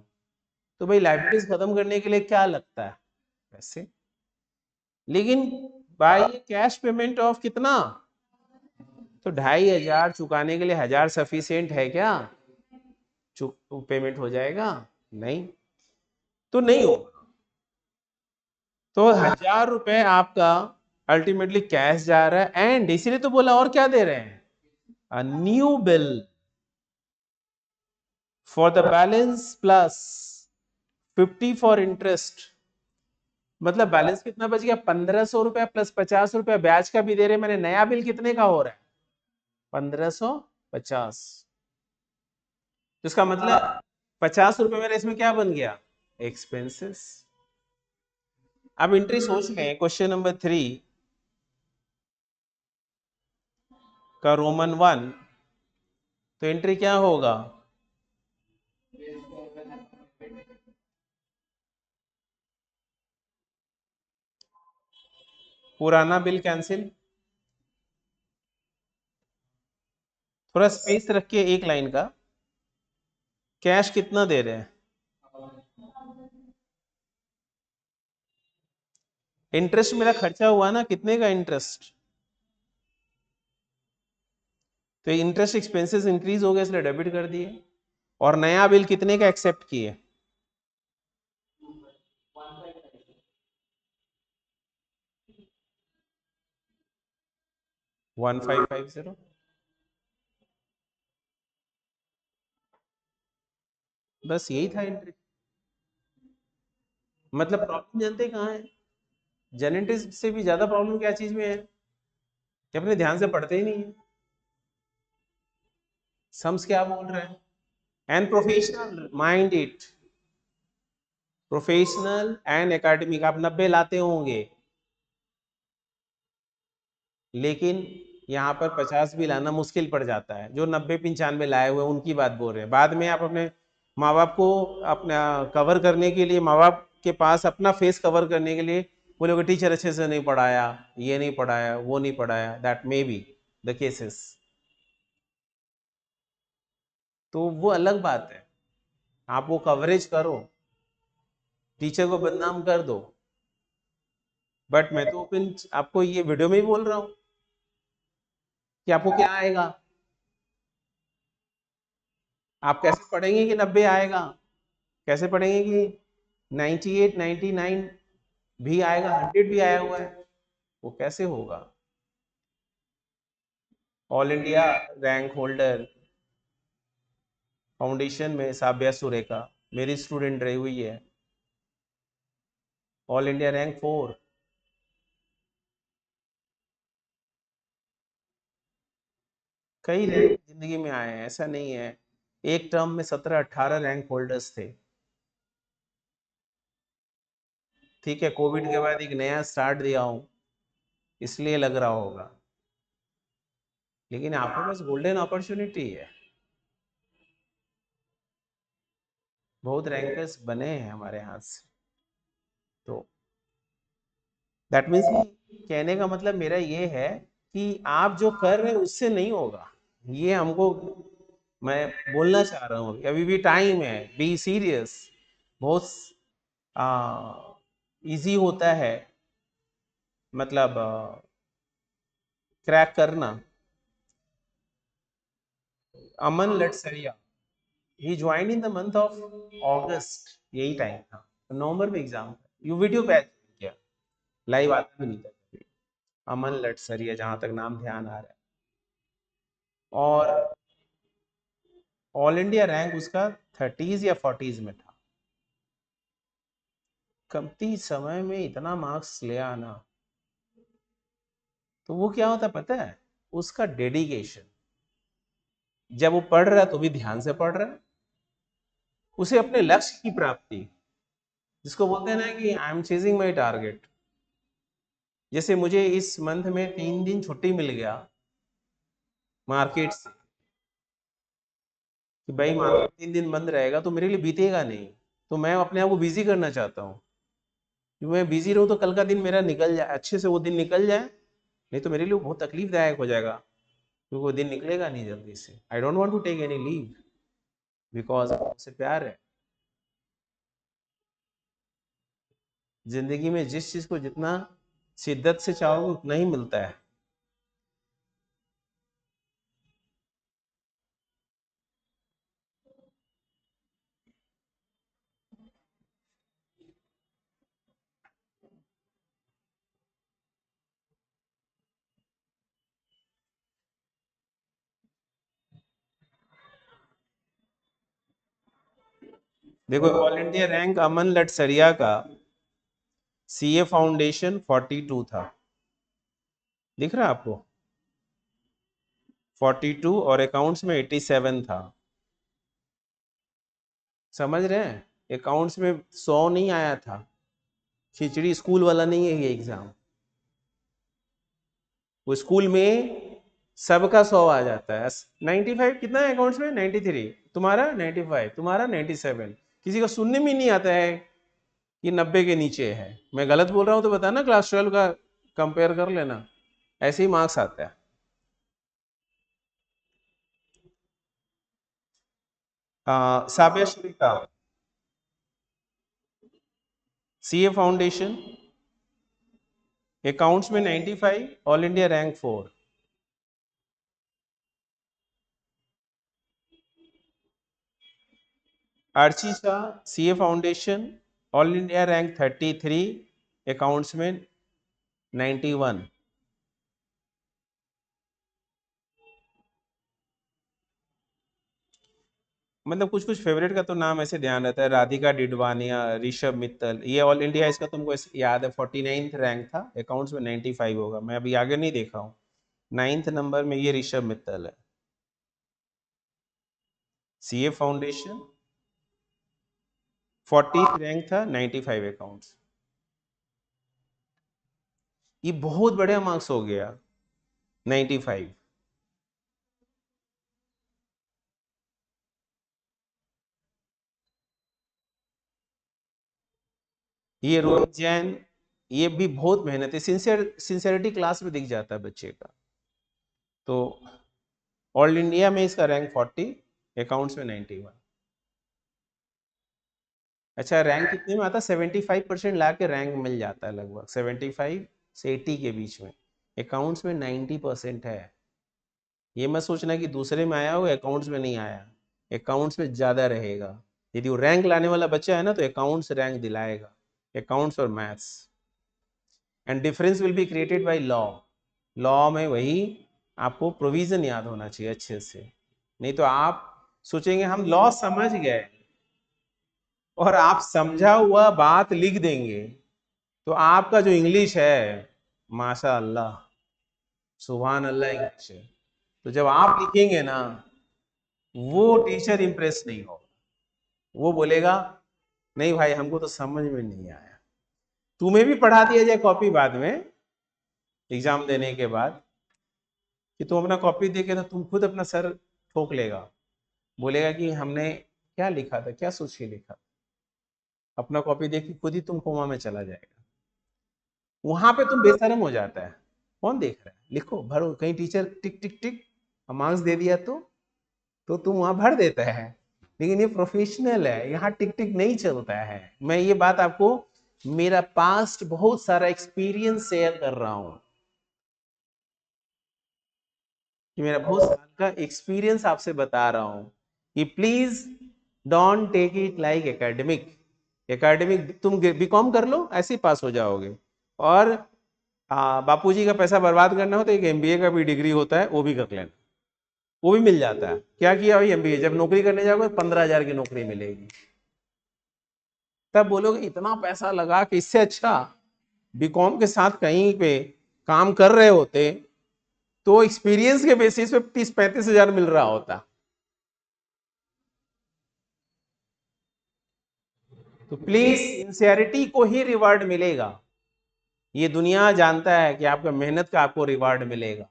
तो भाई लाइबिलिटीज खत्म करने के लिए क्या लगता है वैसे, लेकिन बाय कैश पेमेंट ऑफ कितना, तो 2500 चुकाने के लिए 1000 सफिशिएंट है क्या, पेमेंट हो जाएगा? नहीं, तो नहीं होगा। तो 1000 रुपए आपका अल्टीमेटली कैश जा रहा है, एंड इसीलिए तो बोला और क्या दे रहे हैं, a new bill for the balance plus 50 for interest. मतलब बैलेंस कितना बच गया, 1500 रुपया प्लस 50 रुपया ब्याज का भी दे रहे, मैंने नया बिल कितने का हो रहा है, 1550। जिसका मतलब 50 रुपए मेरा इसमें क्या बन गया, एक्सपेंसेस। अब एंट्री सोच लें, क्वेश्चन नंबर 3 का रोमन 1, तो एंट्री क्या होगा, पुराना बिल कैंसिल, थोड़ा स्पेस रख के एक लाइन का, कैश कितना दे रहे हैं, इंटरेस्ट मेरा खर्चा हुआ ना, कितने का इंटरेस्ट, तो इंटरेस्ट एक्सपेंसेस इंक्रीज हो गए इसलिए डेबिट कर दिए, और नया बिल कितने का एक्सेप्ट किए, 1550। बस यही था एंट्री। मतलब प्रॉब्लम जानते कहाँ है, जेनेटिक्स से भी ज्यादा प्रॉब्लम क्या चीज में है कि अपने ध्यान से पढ़ते ही नहीं है, सम्स क्या बोल रहे हैं, and professional mind it, professional and academic आप 90 लाते होंगे, लेकिन यहाँ पर 50 भी लाना मुश्किल पड़ जाता है, जो 90-95 लाए हुए उनकी बात बोल रहे हैं। बाद में आप अपने माँ बाप को अपना कवर करने के लिए, माँ बाप के पास अपना फेस कवर करने के लिए बोलोगे टीचर अच्छे से नहीं पढ़ाया, ये नहीं पढ़ाया, वो नहीं पढ़ाया, that may be the cases, तो वो अलग बात है। आप वो कवरेज करो, टीचर को बदनाम कर दो, बट मैं तो ओपन आपको ये वीडियो में ही बोल रहा हूँ कि आपको क्या आएगा, आप कैसे पढ़ेंगे कि 90 आएगा, कैसे पढ़ेंगे कि 98 99 भी आएगा, 100 भी आया हुआ है, वो कैसे होगा। All India rank holder foundation में साबिया सुरेखा मेरी स्टूडेंट रही हुई है, ऑल इंडिया रैंक 4। कई रैंक जिंदगी में आए हैं, ऐसा नहीं है, एक टर्म में 17-18 रैंक होल्डर्स थे। ठीक है, कोविड के बाद एक नया स्टार्ट दिया हूं इसलिए लग रहा होगा, लेकिन आपके पास गोल्डन अपॉर्चुनिटी है, बहुत रैंकर्स बने हैं हमारे हाथ से। तो दैट मीन्स कहने का मतलब मेरा ये है कि आप जो कर रहे हैं उससे नहीं होगा, ये हमको मैं बोलना चाह रहा हूँ, अभी भी टाइम है, बी सीरियस, बहुत इजी होता है, मतलब क्रैक करना। Aman Latsaria, he join in the month of August, यही टाइम था, नवंबर में एग्जाम था। यू वीडियो बैच किया, लाइव आता भी नहीं था कभी। अमन लटसरिया, जहां तक नाम ध्यान आ रहा है। और ऑल इंडिया रैंक उसका 30s या 40s में था। कमती समय में इतना मार्क्स ले आना, तो वो क्या होता पता है, उसका डेडिकेशन। जब वो पढ़ रहा है तो भी ध्यान से पढ़ रहा है, उसे अपने लक्ष्य की प्राप्ति, जिसको बोलते हैं ना कि I M chasing my target. जैसे मुझे इस मंथ में 3 दिन छुट्टी मिल गया मार्केट से, कि भाई मार्केट 3 दिन बंद रहेगा तो मेरे लिए बीतेगा नहीं, तो मैं अपने आप को बिजी करना चाहता हूँ कि मैं बिजी रहूँ तो कल का दिन मेरा निकल जाए, अच्छे से वो दिन निकल जाए। नहीं तो मेरे लिए बहुत तकलीफदायक हो जाएगा, क्योंकि वो दिन निकलेगा नहीं जल्दी से। I don't want to take any leave, because आपसे प्यार है। जिंदगी में जिस चीज को जितना शिद्दत से चाहोगे उतना ही मिलता है। देखो ऑल इंडिया रैंक अमन लटसरिया का सीए फाउंडेशन 42 था, दिख रहा है आपको? 42, और अकाउंट्स में 87 था। समझ रहे हैं? अकाउंट्स में 100 नहीं आया था। खिचड़ी स्कूल वाला नहीं है ये एग्जाम। वो स्कूल में सबका 100 आ जाता है। 95 कितना है अकाउंट्स में? 93। तुम्हारा 95, तुम्हारा 97। किसी को सुनने में नहीं आता है कि 90 के नीचे है। मैं गलत बोल रहा हूँ तो बताना, क्लास 12 का कंपेयर कर लेना, ऐसे ही मार्क्स आता है। साबिया श्री का सीए फाउंडेशन, अकाउंट्स में 95, all India rank 4। Archi Shah CA foundation, all India rank 33, accounts में 91। मतलब कुछ कुछ फेवरेट का तो नाम ऐसे ध्यान रहता है, राधिका डिडवानिया, ऋषभ मित्तल, ये ऑल इंडिया इसका तुमको याद है 49th रैंक था, अकाउंट्स में 95 होगा। मैं अभी आगे नहीं देखा हूँ। 9th नंबर में ये ऋषभ मित्तल है, सीए फाउंडेशन 40th रैंक था, 95 अकाउंट्स। ये बहुत बढ़िया मार्क्स हो गया, 95। ये रोहित जैन, ये भी बहुत मेहनत है, सिंसियरिटी क्लास में दिख जाता है बच्चे का। तो ऑल इंडिया में इसका रैंक 40, अकाउंट्स में 91। अच्छा, रैंक कितने में आता है? 75% ला के रैंक मिल जाता है, लगभग 75 से 80 के बीच में। अकाउंट्स में 90% है। ये मत सोचना कि दूसरे में आया हो अकाउंट्स में नहीं आया, अकाउंट्स में ज़्यादा रहेगा। यदि वो रैंक लाने वाला बच्चा है ना तो अकाउंट्स रैंक दिलाएगा, अकाउंट्स और maths. And difference will be created by law. Law में वही आपको प्रोविजन याद होना चाहिए अच्छे से, नहीं तो आप सोचेंगे हम लॉ समझ गए और आप समझा हुआ बात लिख देंगे, तो आपका जो इंग्लिश है, माशा अल्लाह, सुभान अल्लाह इंग्लिश है, तो जब आप लिखेंगे ना, वो टीचर इंप्रेस नहीं होगा। वो बोलेगा नहीं भाई हमको तो समझ में नहीं आया। तुम्हें भी पढ़ा दिया जाए कॉपी बाद में, एग्जाम देने के बाद, कि तुम अपना कॉपी देके तो तुम खुद अपना सर ठोक लेगा, बोलेगा कि हमने क्या लिखा था, क्या सोच के लिखा। अपना कॉपी देख के खुद ही तुम कोमा में चला जाएगा। वहां पे तुम बेशरम हो जाता है, कौन देख रहा है, लिखो भरो। कहीं टीचर टिक टिक टिक मार्क्स दे दिया तो तुम वहां भर देता है। लेकिन ये प्रोफेशनल है, यहाँ टिक टिक नहीं चलता है। मैं ये बात आपको मेरा पास्ट बहुत सारा एक्सपीरियंस शेयर कर रहा हूँ, कि मेरा बहुत साल का एक्सपीरियंस आपसे बता रहा हूँ कि please don't take it like academic. Academic तुम बीकॉम कर लो, ऐसे ही पास हो जाओगे। और बापूजी का पैसा बर्बाद करना हो तो एक एमबीए का भी डिग्री होता है, वो भी कर लेना, वो भी मिल जाता है। क्या किया भाई एमबीए, जब नौकरी करने जाओगे 15,000 की नौकरी मिलेगी, तब बोलोगे इतना पैसा लगा कि इससे अच्छा बीकॉम के साथ कहीं पे काम कर रहे होते तो एक्सपीरियंस के बेसिस पे 30-35 हजार मिल रहा होता। तो प्लीज सिंसियरिटी को ही रिवार्ड मिलेगा। ये दुनिया जानता है कि आपका मेहनत का आपको रिवार्ड मिलेगा।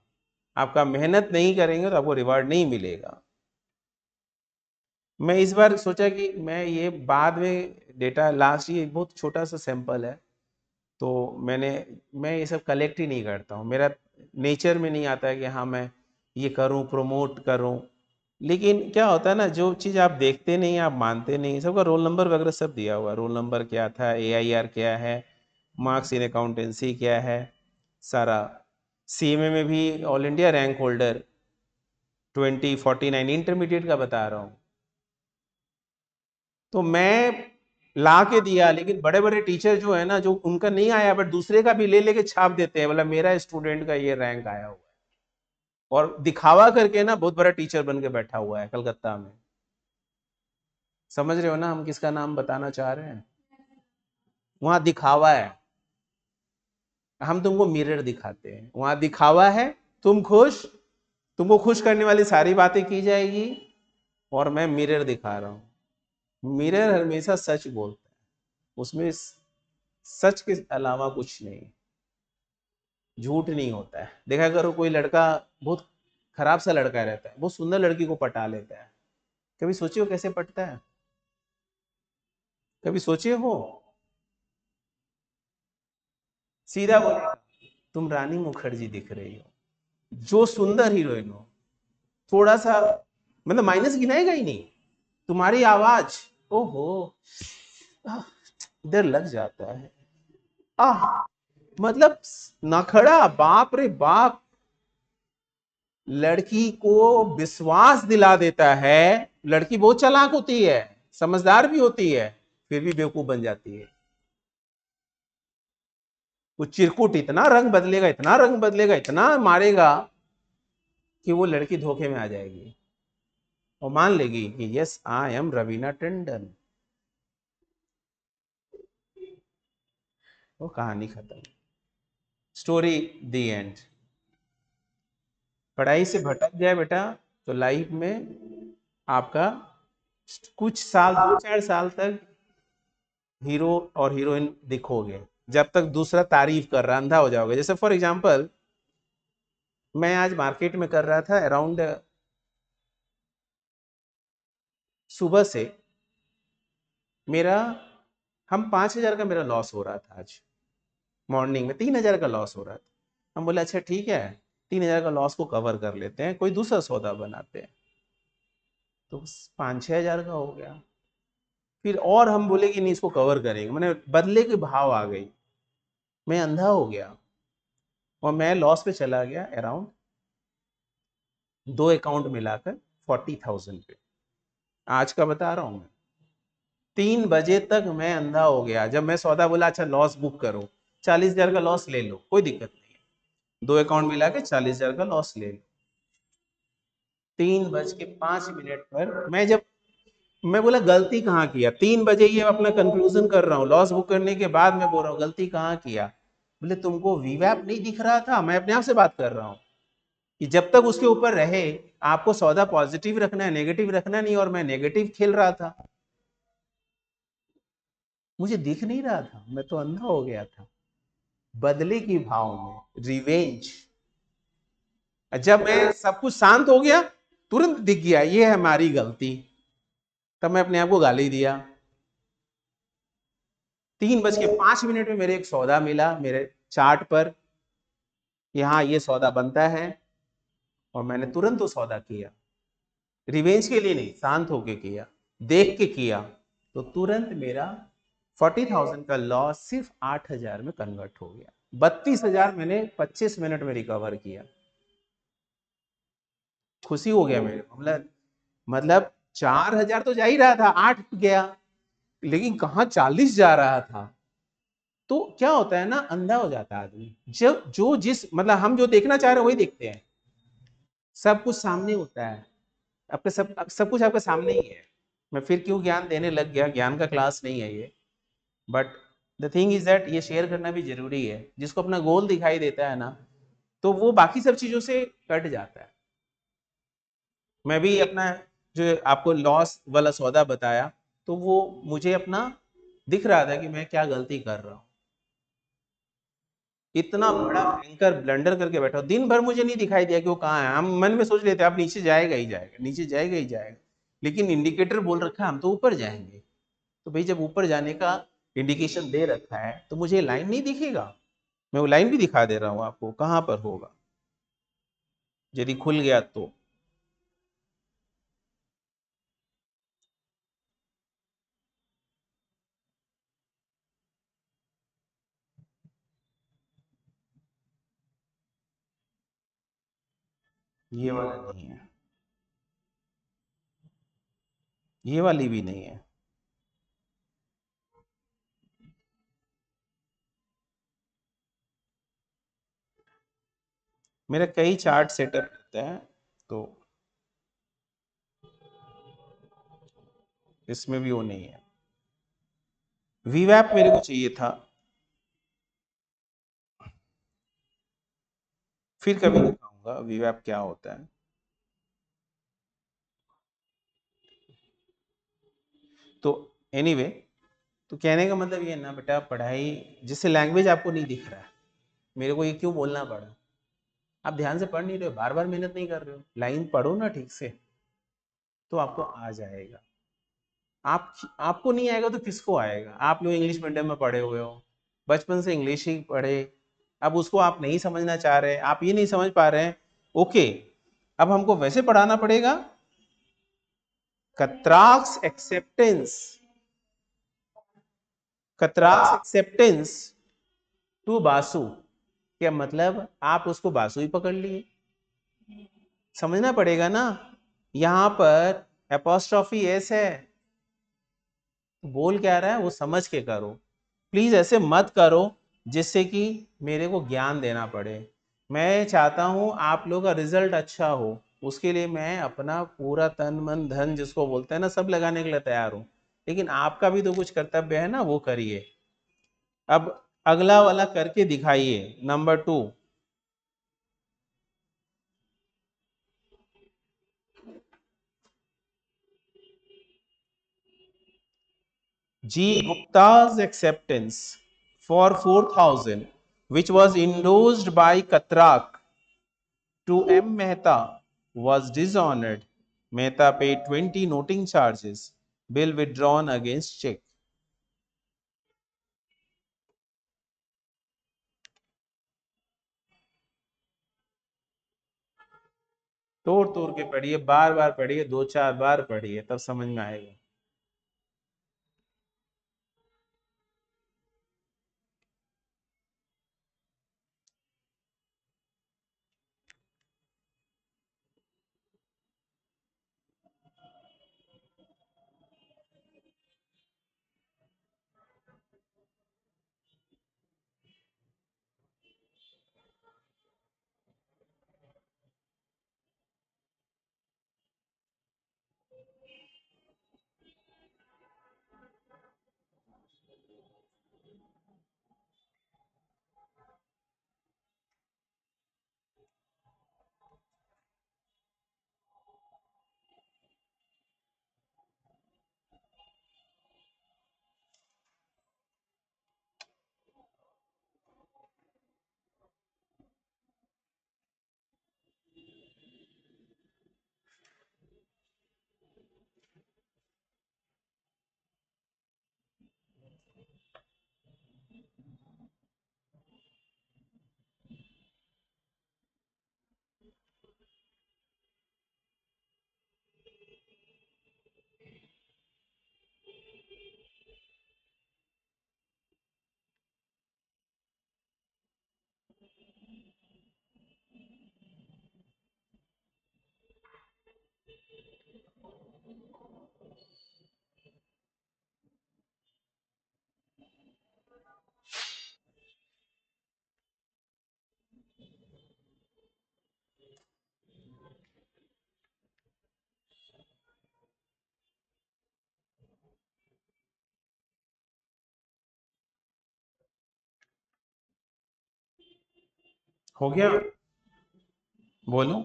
आपका मेहनत नहीं करेंगे तो आपको रिवार्ड नहीं मिलेगा। मैं इस बार सोचा कि मैं ये बाद में डेटा, लास्ट ये बहुत छोटा सा सैंपल है, तो मैं ये सब कलेक्ट ही नहीं करता हूँ। मेरा नेचर में नहीं आता है कि हाँ मैं ये करूँ, प्रमोट करूँ। लेकिन क्या होता है ना, जो चीज़ आप देखते नहीं, आप मानते नहीं, सबका रोल नंबर वगैरह सब दिया हुआ है। रोल नंबर क्या था, एआईआर क्या है, मार्क्स इन अकाउंटेंसी क्या है, सारा। सीएमए में भी all India rank holder 2049 intermediate का बता रहा हूँ। तो मैं ला के दिया, लेकिन बड़े बड़े टीचर जो है ना, जो उनका नहीं आया बट दूसरे का भी ले लेके छाप देते हैं, बोला मेरा स्टूडेंट का ये रैंक आया हुआ है, और दिखावा करके ना बहुत बड़ा टीचर बन के बैठा हुआ है कलकत्ता में। समझ रहे हो ना हम किसका नाम बताना चाह रहे हैं? वहां दिखावा है, हम तुमको मिरर दिखाते हैं। वहां दिखावा है, तुम खुश, तुमको खुश करने वाली सारी बातें की जाएगी, और मैं मिरर दिखा रहा हूँ। मिरर हमेशा सच बोलता है, उसमें सच के अलावा कुछ नहीं, झूठ नहीं होता है। देखा करो कोई लड़का बहुत खराब सा लड़का रहता है, बहुत सुंदर लड़की को पटा लेता है, कभी सोचे हो कैसे पटता है? कभी सोचे हो? सीधा बोलेगा तुम रानी मुखर्जी दिख रही हो, जो सुंदर हीरोइन हो, थोड़ा सा मतलब माइनस गिनाएगा ही नहीं। तुम्हारी आवाज, ओहो, आह, इधर लग जाता है, आह, मतलब नखड़ा, बाप रे बाप, लड़की को विश्वास दिला देता है। लड़की बहुत चालाक होती है, समझदार भी होती है, फिर भी बेवकूफ बन जाती है। वो चिरकुट इतना रंग बदलेगा, इतना रंग बदलेगा, इतना मारेगा कि वो लड़की धोखे में आ जाएगी और मान लेगी कि yes I am Raveena Tandon. वो कहानी खत्म, स्टोरी दी एंड। पढ़ाई से भटक गया बेटा तो लाइफ में आपका कुछ साल, 2-4 साल तक हीरो और हीरोइन दिखोगे, जब तक दूसरा तारीफ कर रहा, अंधा हो जाओगे। जैसे फॉर एग्जांपल, मैं आज मार्केट में कर रहा था अराउंड, सुबह से मेरा, हम 5,000 का मेरा लॉस हो रहा था आज मॉर्निंग में, 3,000 का लॉस हो रहा था। हम बोले अच्छा ठीक है, 3,000 का लॉस को कवर कर लेते हैं, कोई दूसरा सौदा बनाते हैं। तो 5-6 हजार का हो गया। फिर और हम बोले कि नहीं इसको कवर करेंगे, मैंने बदले के भाव आ गई, मैं अंधा हो गया और मैं लॉस पे चला गया अराउंड, दो अकाउंट मिलाकर 40,000 पे। आज का बता रहा हूं मैं, 3 बजे तक मैं अंधा हो गया। जब मैं सौदा बोला अच्छा लॉस बुक करो, 40,000 का लॉस ले लो, कोई दिक्कत नहीं है, दो अकाउंट मिला के 40,000 का लॉस ले लो। 3:05 पर मैं बोला गलती कहाँ किया, 3 बजे ये अपना कंक्लूजन कर रहा हूँ, लॉस बुक करने के बाद मैं बोल रहा हूँ गलती कहाँ किया। बोले तुमको वीवैप नहीं दिख रहा था? मैं अपने आप से बात कर रहा हूँ कि जब तक उसके ऊपर रहे आपको सौदा पॉजिटिव रखना है, नेगेटिव रखना नहीं, और मैं नेगेटिव खेल रहा था, मुझे दिख नहीं रहा था, मैं तो अंधा हो गया था बदले की भाव में, रिवेंज। जब मैं सब कुछ शांत हो गया, तुरंत दिख गया ये है हमारी गलती, तब मैं अपने आप को गाली दिया। 3:05 में मेरे एक सौदा मिला मेरे चार्ट पर, यहाँ ये सौदा बनता है, और मैंने तुरंत वो सौदा किया, रिवेंज के लिए नहीं, शांत होके किया, देख के किया। तो तुरंत मेरा 40,000 का लॉस सिर्फ 8,000 में कन्वर्ट हो गया। 32,000 मैंने 25 मिनट में रिकवर किया। खुशी हो गया मेरे को, मतलब 4,000 तो जा ही रहा था, 8 गया, लेकिन कहाँ 40 जा रहा था। तो क्या होता है ना, अंधा हो जाता है आदमी, जब जो जिस मतलब हम जो देखना चाह रहे हैं वही देखते हैं, सब कुछ सामने होता है, आपके सब कुछ आपके सामने ही है। मैं फिर क्यों ज्ञान देने लग गया, ज्ञान का क्लास नहीं है ये, but the thing is that ये शेयर करना भी जरूरी है। जिसको अपना गोल दिखाई देता है ना, तो वो बाकी सब चीजों से कट जाता है। मैं भी अपना जो आपको लॉस वाला सौदा बताया, तो वो मुझे अपना दिख रहा था कि मैं क्या गलती कर रहा हूँ। इतना बड़ा भयंकर ब्लंडर करके बैठा हूं, दिन भर मुझे नहीं दिखाई दिया कि वो कहाँ है। हम मन में सोच लेते हैं आप नीचे जाएगा ही जाएगा, नीचे जाएगा ही जाएगा, लेकिन इंडिकेटर बोल रखा है हम तो ऊपर जाएंगे। तो भाई जब ऊपर जाने का इंडिकेशन दे रखा है तो मुझे लाइन नहीं दिखेगा? मैं वो लाइन भी दिखा दे रहा हूँ आपको कहाँ पर होगा, यदि खुल गया तो। ये वाला नहीं है, ये वाली भी नहीं है। मेरा कई चार्ट सेटअप रहता है, तो इसमें भी वो नहीं है। वीवैप मेरे को चाहिए था, फिर कभी दिखाऊंगा वीवैप क्या होता है। तो एनीवे anyway, तो कहने का मतलब ये है ना बेटा, पढ़ाई जिससे लैंग्वेज आपको नहीं दिख रहा है, मेरे को ये क्यों बोलना पड़ा, आप ध्यान से पढ़ नहीं रहे हो, बार बार मेहनत नहीं कर रहे हो, लाइन पढ़ो ना ठीक से, तो आपको आ जाएगा। आप आपको नहीं आएगा तो किसको आएगा? आप लोग इंग्लिश मीडियम में पढ़े हुए हो, बचपन से इंग्लिश ही पढ़े, अब उसको आप नहीं समझना चाह रहे, आप ये नहीं समझ पा रहे हैं, ओके, अब हमको वैसे पढ़ाना पड़ेगा। कत्राक्स एक्सेप्टेंस, कत्राक्स एक्सेप्टेंस टू बासु, क्या मतलब आप उसको बासु ही पकड़ लिए? समझना पड़ेगा ना, यहाँ पर एपोस्ट्रॉफी एस है, बोल क्या रहा है वो समझ के करो। प्लीज ऐसे मत करो जिससे कि मेरे को ज्ञान देना पड़े। मैं चाहता हूँ आप लोग का रिजल्ट अच्छा हो, उसके लिए मैं अपना पूरा तन मन धन जिसको बोलते हैं ना सब लगाने के लिए तैयार हूँ, लेकिन आपका भी तो कुछ कर्तव्य है ना, वो करिए। अब अगला वाला करके दिखाइए, number 2। G. Gupta's acceptance for 4,000, which was endorsed by Katrak to M. Mehta, was dishonored. Mehta paid 20 noting charges. Bill withdrawn against check. तोड़ तोड़ के पढ़िए, बार बार पढ़िए, 2-4 बार पढ़िए, तब समझ में आएगा। हो गया? बोलो।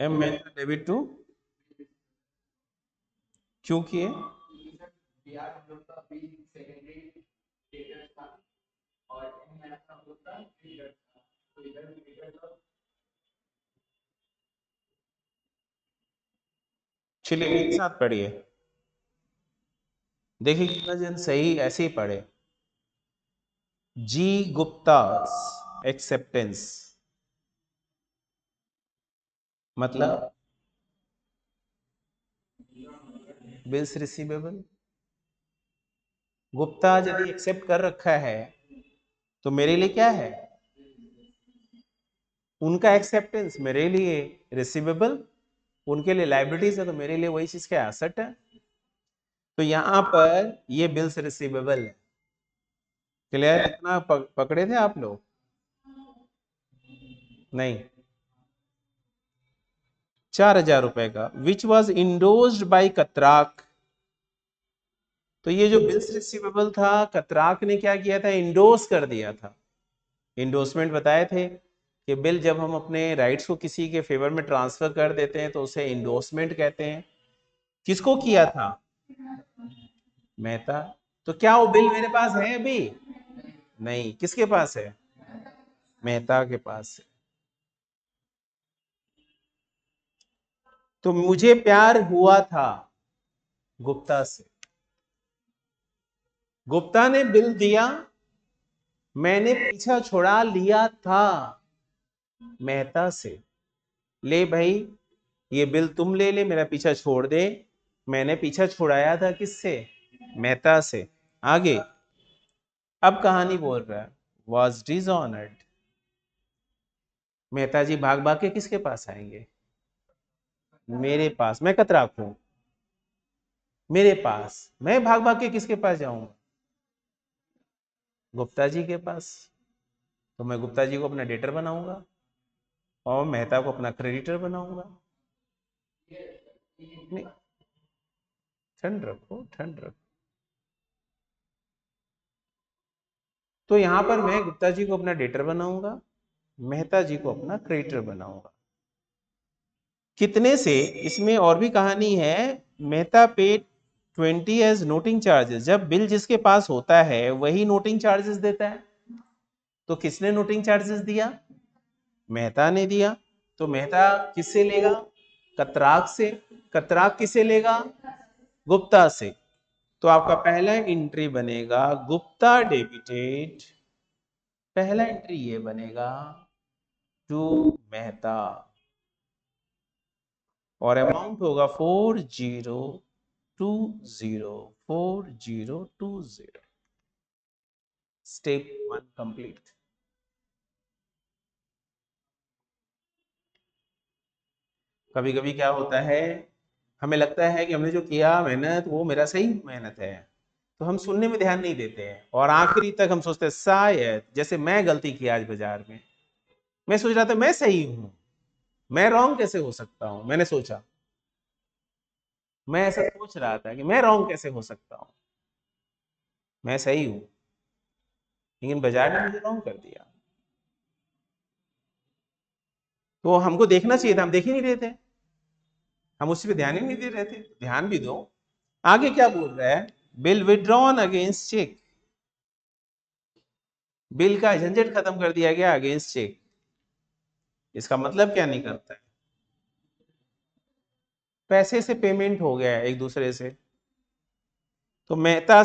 एम मेहता डेबिट टू क्यों किए? चलिए एक साथ पढ़िए, देखिए कितना जन सही ऐसे ही पढ़े। जी गुप्ता एक्सेप्टेंस मतलब बिल्स रिसीवेबल। गुप्ता यदि एक्सेप्ट कर रखा है तो मेरे लिए क्या है? उनका एक्सेप्टेंस मेरे लिए रिसीवेबल, उनके लिए लाइबिलिटीज है तो मेरे लिए वही चीज क्या एसेट है। तो यहां पर ये बिल्स रिसीवेबल है। क्लियर? इतना पकड़े थे आप लोग? नहीं। 4,000 रुपए का विच वॉज इंडोर्स्ड बाई कतराक। तो ये जो बिल्स रिसीवेबल था, कतराक ने क्या किया था? इंडोर्स कर दिया था। इंडोर्समेंट बताए थे कि बिल जब हम अपने राइट्स को किसी के फेवर में ट्रांसफर कर देते हैं तो उसे इंडोर्समेंट कहते हैं। किसको किया था? मेहता। तो क्या वो बिल मेरे पास है अभी? नहीं। किसके पास है? मेहता के पास है। तो मुझे प्यार हुआ था गुप्ता से। गुप्ता ने बिल दिया, मैंने पीछा छुड़ा लिया था मेहता से। ले भाई, ये बिल तुम ले ले, मेरा पीछा छोड़ दे। मैंने पीछा छुड़ाया था किससे? मेहता से। आगे अब कहानी बोल रहा है, वॉज डिसऑनर्ड। मेहता जी भाग भाग के किसके पास आएंगे? मेरे पास। मैं कतरा हूं मेरे पास। मैं भाग भाग के किसके पास जाऊंगा? गुप्ता जी के पास। तो मैं गुप्ता जी को अपना डेटर बनाऊंगा और मेहता को अपना क्रेडिटर बनाऊंगा। नहीं, ठंड रखो, ठंड रखो। तो यहां पर मैं गुप्ता जी को अपना डेटर बनाऊंगा, मेहता जी को अपना क्रेडिटर बनाऊंगा। कितने से? इसमें और भी कहानी है। Mehta paid 20 as noting charges. जब बिल जिसके पास होता है वही नोटिंग चार्जेस देता है। तो किसने नोटिंग चार्जेस दिया? मेहता ने दिया। तो मेहता किससे लेगा? कतराक से। कतराक किसे लेगा? गुप्ता से। तो आपका पहला एंट्री बनेगा गुप्ता डेबिटेड। पहला एंट्री ये बनेगा टू मेहता और अमाउंट होगा 4020। 4020। Step 1 complete. कभी कभी क्या होता है, हमें लगता है कि हमने जो किया मेहनत वो मेरा सही मेहनत है, तो हम सुनने में ध्यान नहीं देते हैं और आखिरी तक हम सोचते हैं शायद, जैसे मैं गलती की आज बाजार में, मैं सोच रहा था मैं सही हूं, मैं रॉन्ग कैसे हो सकता हूं। मैंने सोचा, मैं ऐसा सोच रहा था कि मैं रॉन्ग कैसे हो सकता हूं, मैं सही हूं, लेकिन बाजार ने मुझे रॉन्ग कर दिया। तो हमको देखना चाहिए था, हम देख ही नहीं रहे थे, हम उस पर ध्यान ही नहीं दे रहे थे। ध्यान भी दो। आगे क्या बोल रहा है? Bill withdrawn against cheque. Bill का झंझट खत्म कर दिया गया अगेंस्ट चेक। इसका मतलब क्या निकलता है? पैसे से पेमेंट हो गया है एक दूसरे से। तो मेहता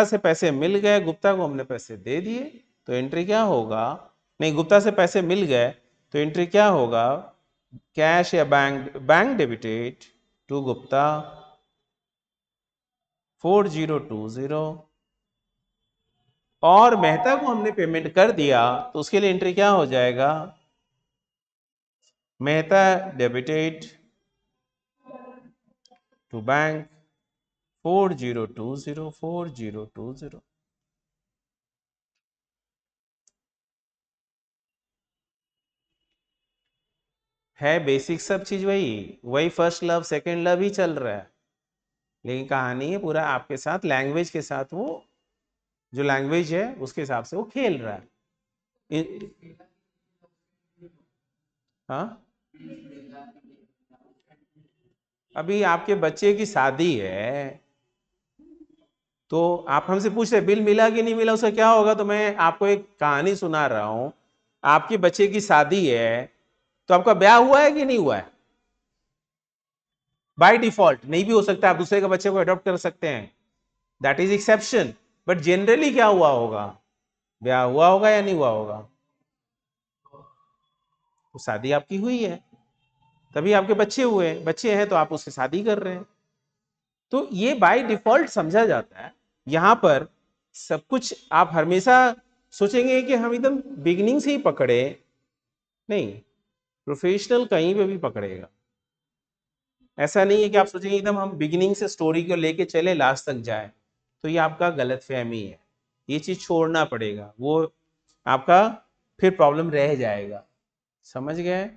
से पैसे मिल गए, गुप्ता को हमने पैसे दे दिए। तो एंट्री क्या होगा? नहीं, गुप्ता से पैसे मिल गए तो एंट्री क्या होगा? कैश या bank, bank debited to Gupta 4020। और मेहता को हमने पेमेंट कर दिया तो उसके लिए एंट्री क्या हो जाएगा? Mehta debited to bank 4020। 4020 है बेसिक सब चीज वही वही फर्स्ट लव सेकंड लव ही चल रहा है। लेकिन कहानी है पूरा आपके साथ लैंग्वेज के साथ, वो जो लैंग्वेज है उसके हिसाब से वो खेल रहा है। हाँ, अभी आपके बच्चे की शादी है तो आप हमसे पूछ रहे बिल मिला कि नहीं मिला, उसका क्या होगा? तो मैं आपको एक कहानी सुना रहा हूं। आपके बच्चे की शादी है तो आपका ब्याह हुआ है कि नहीं हुआ है? बाय डिफॉल्ट नहीं भी हो सकता, आप दूसरे के बच्चे को अडॉप्ट कर सकते हैं, that is exception. But generally क्या हुआ होगा? ब्याह हुआ होगा या नहीं हुआ होगा? तो शादी आपकी हुई है, तभी आपके बच्चे हुए, बच्चे हैं तो आप उससे शादी कर रहे हैं। तो ये बाय डिफॉल्ट समझा जाता है। यहां पर सब कुछ आप हमेशा सोचेंगे कि हम एकदम बिगिनिंग से ही पकड़े, नहीं, प्रोफेशनल कहीं पे भी पकड़ेगा। ऐसा नहीं है कि आप सोचेंगे एकदम हम बिगिनिंग से स्टोरी को लेके चले लास्ट तक जाए, तो ये आपका गलतफहमी है। ये चीज छोड़ना पड़ेगा, वो आपका फिर प्रॉब्लम रह जाएगा। समझ गए?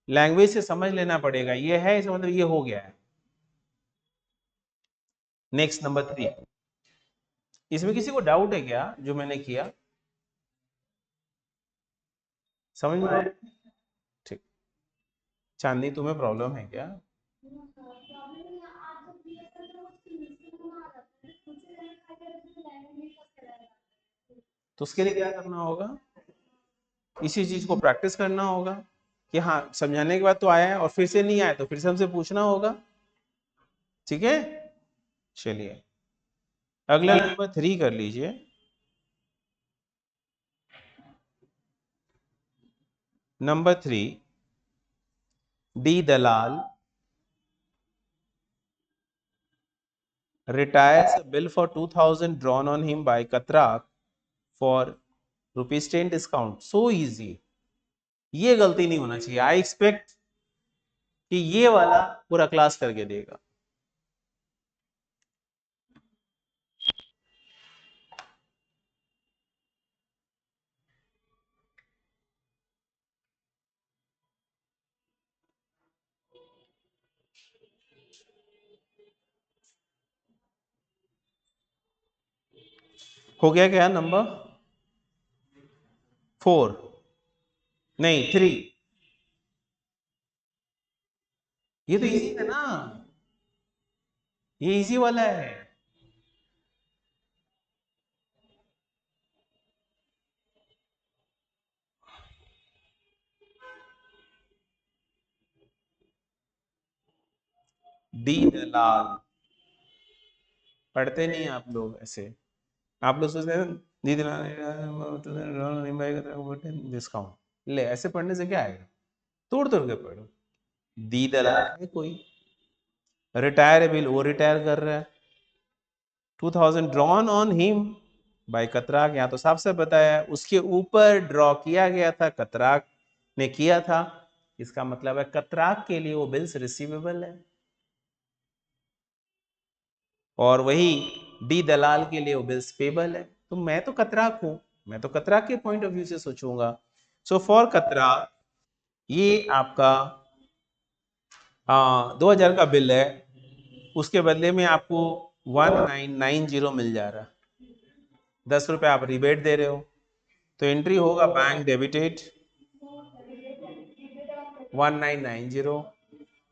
लैंग्वेज से समझ लेना पड़ेगा, ये है इसका मतलब ये हो गया है। नेक्स्ट नंबर 3, इसमें किसी को डाउट है क्या जो मैंने किया? समझ में आया? ठीक। चांदनी, तुम्हें प्रॉब्लम है क्या? तो उसके लिए क्या करना होगा? इसी चीज को प्रैक्टिस करना होगा कि हाँ समझाने के बाद तो आया है, और फिर से नहीं आया तो फिर से हमसे पूछना होगा। ठीक है, चलिए अगला नंबर 3 कर लीजिए। Number 3, D Dalal retires a bill for 2000 drawn on him by Katrak for ₹10 discount. So easy, ये गलती नहीं होना चाहिए। आई एक्सपेक्ट कि ये वाला पूरा क्लास करके देगा। हो गया क्या नंबर 4? नहीं 3, ये तो इजी है ना, ये इजी वाला है। डी दलाल, पढ़ते नहीं आप लोग ऐसे। आप लोग सोचते हैं दी दलाल डिस्काउंट, ले ऐसे पढ़ने से क्या आएगा? तोड़ तोड़ के पढ़ो। दी दलाल है कोई, रिटायर है बिल, वो रिटायर कर रहा है। 2000 ड्रॉन ऑन हिम बाय कतराक, यहाँ तो साफ साफ बताया है उसके ऊपर ड्रॉ किया गया था, कतराक ने किया था। इसका मतलब है कतराक के लिए वो बिल्स रिसीवेबल है, और वही डी दलाल के लिए वो बिल्स पेबल है। तो मैं तो कतराक हूं, मैं तो कतराक के पॉइंट ऑफ व्यू से सोचूंगा। सो फॉर कतराक ये आपका 2000 का बिल है, उसके बदले में आपको 1990 मिल जा रहा है, 10 रुपए आप रिबेट दे रहे हो। तो एंट्री होगा bank debited 1990,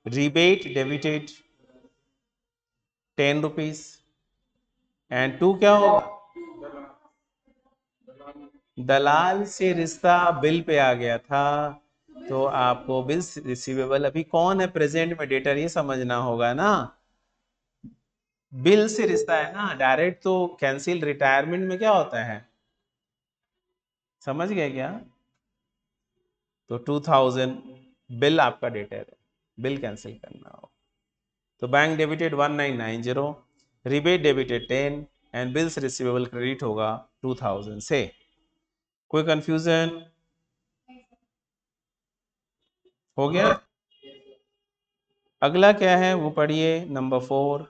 rebate debited 10 rupees, and 2 क्या होगा? दलाल से रिश्ता बिल पे आ गया था, तो आपको बिल्स रिसीवेबल अभी कौन है प्रेजेंट में डेटर, ये समझना होगा ना। बिल से रिश्ता है ना, डायरेक्ट तो कैंसिल रिटायरमेंट में क्या होता है, समझ गए क्या? तो 2000 बिल आपका डेटर है, बिल कैंसिल करना हो तो bank debited 1990, rebate debited 10, and bills receivable credit होगा 2000 से। कोई कंफ्यूजन? हो गया? अगला क्या है वो पढ़िए, नंबर 4।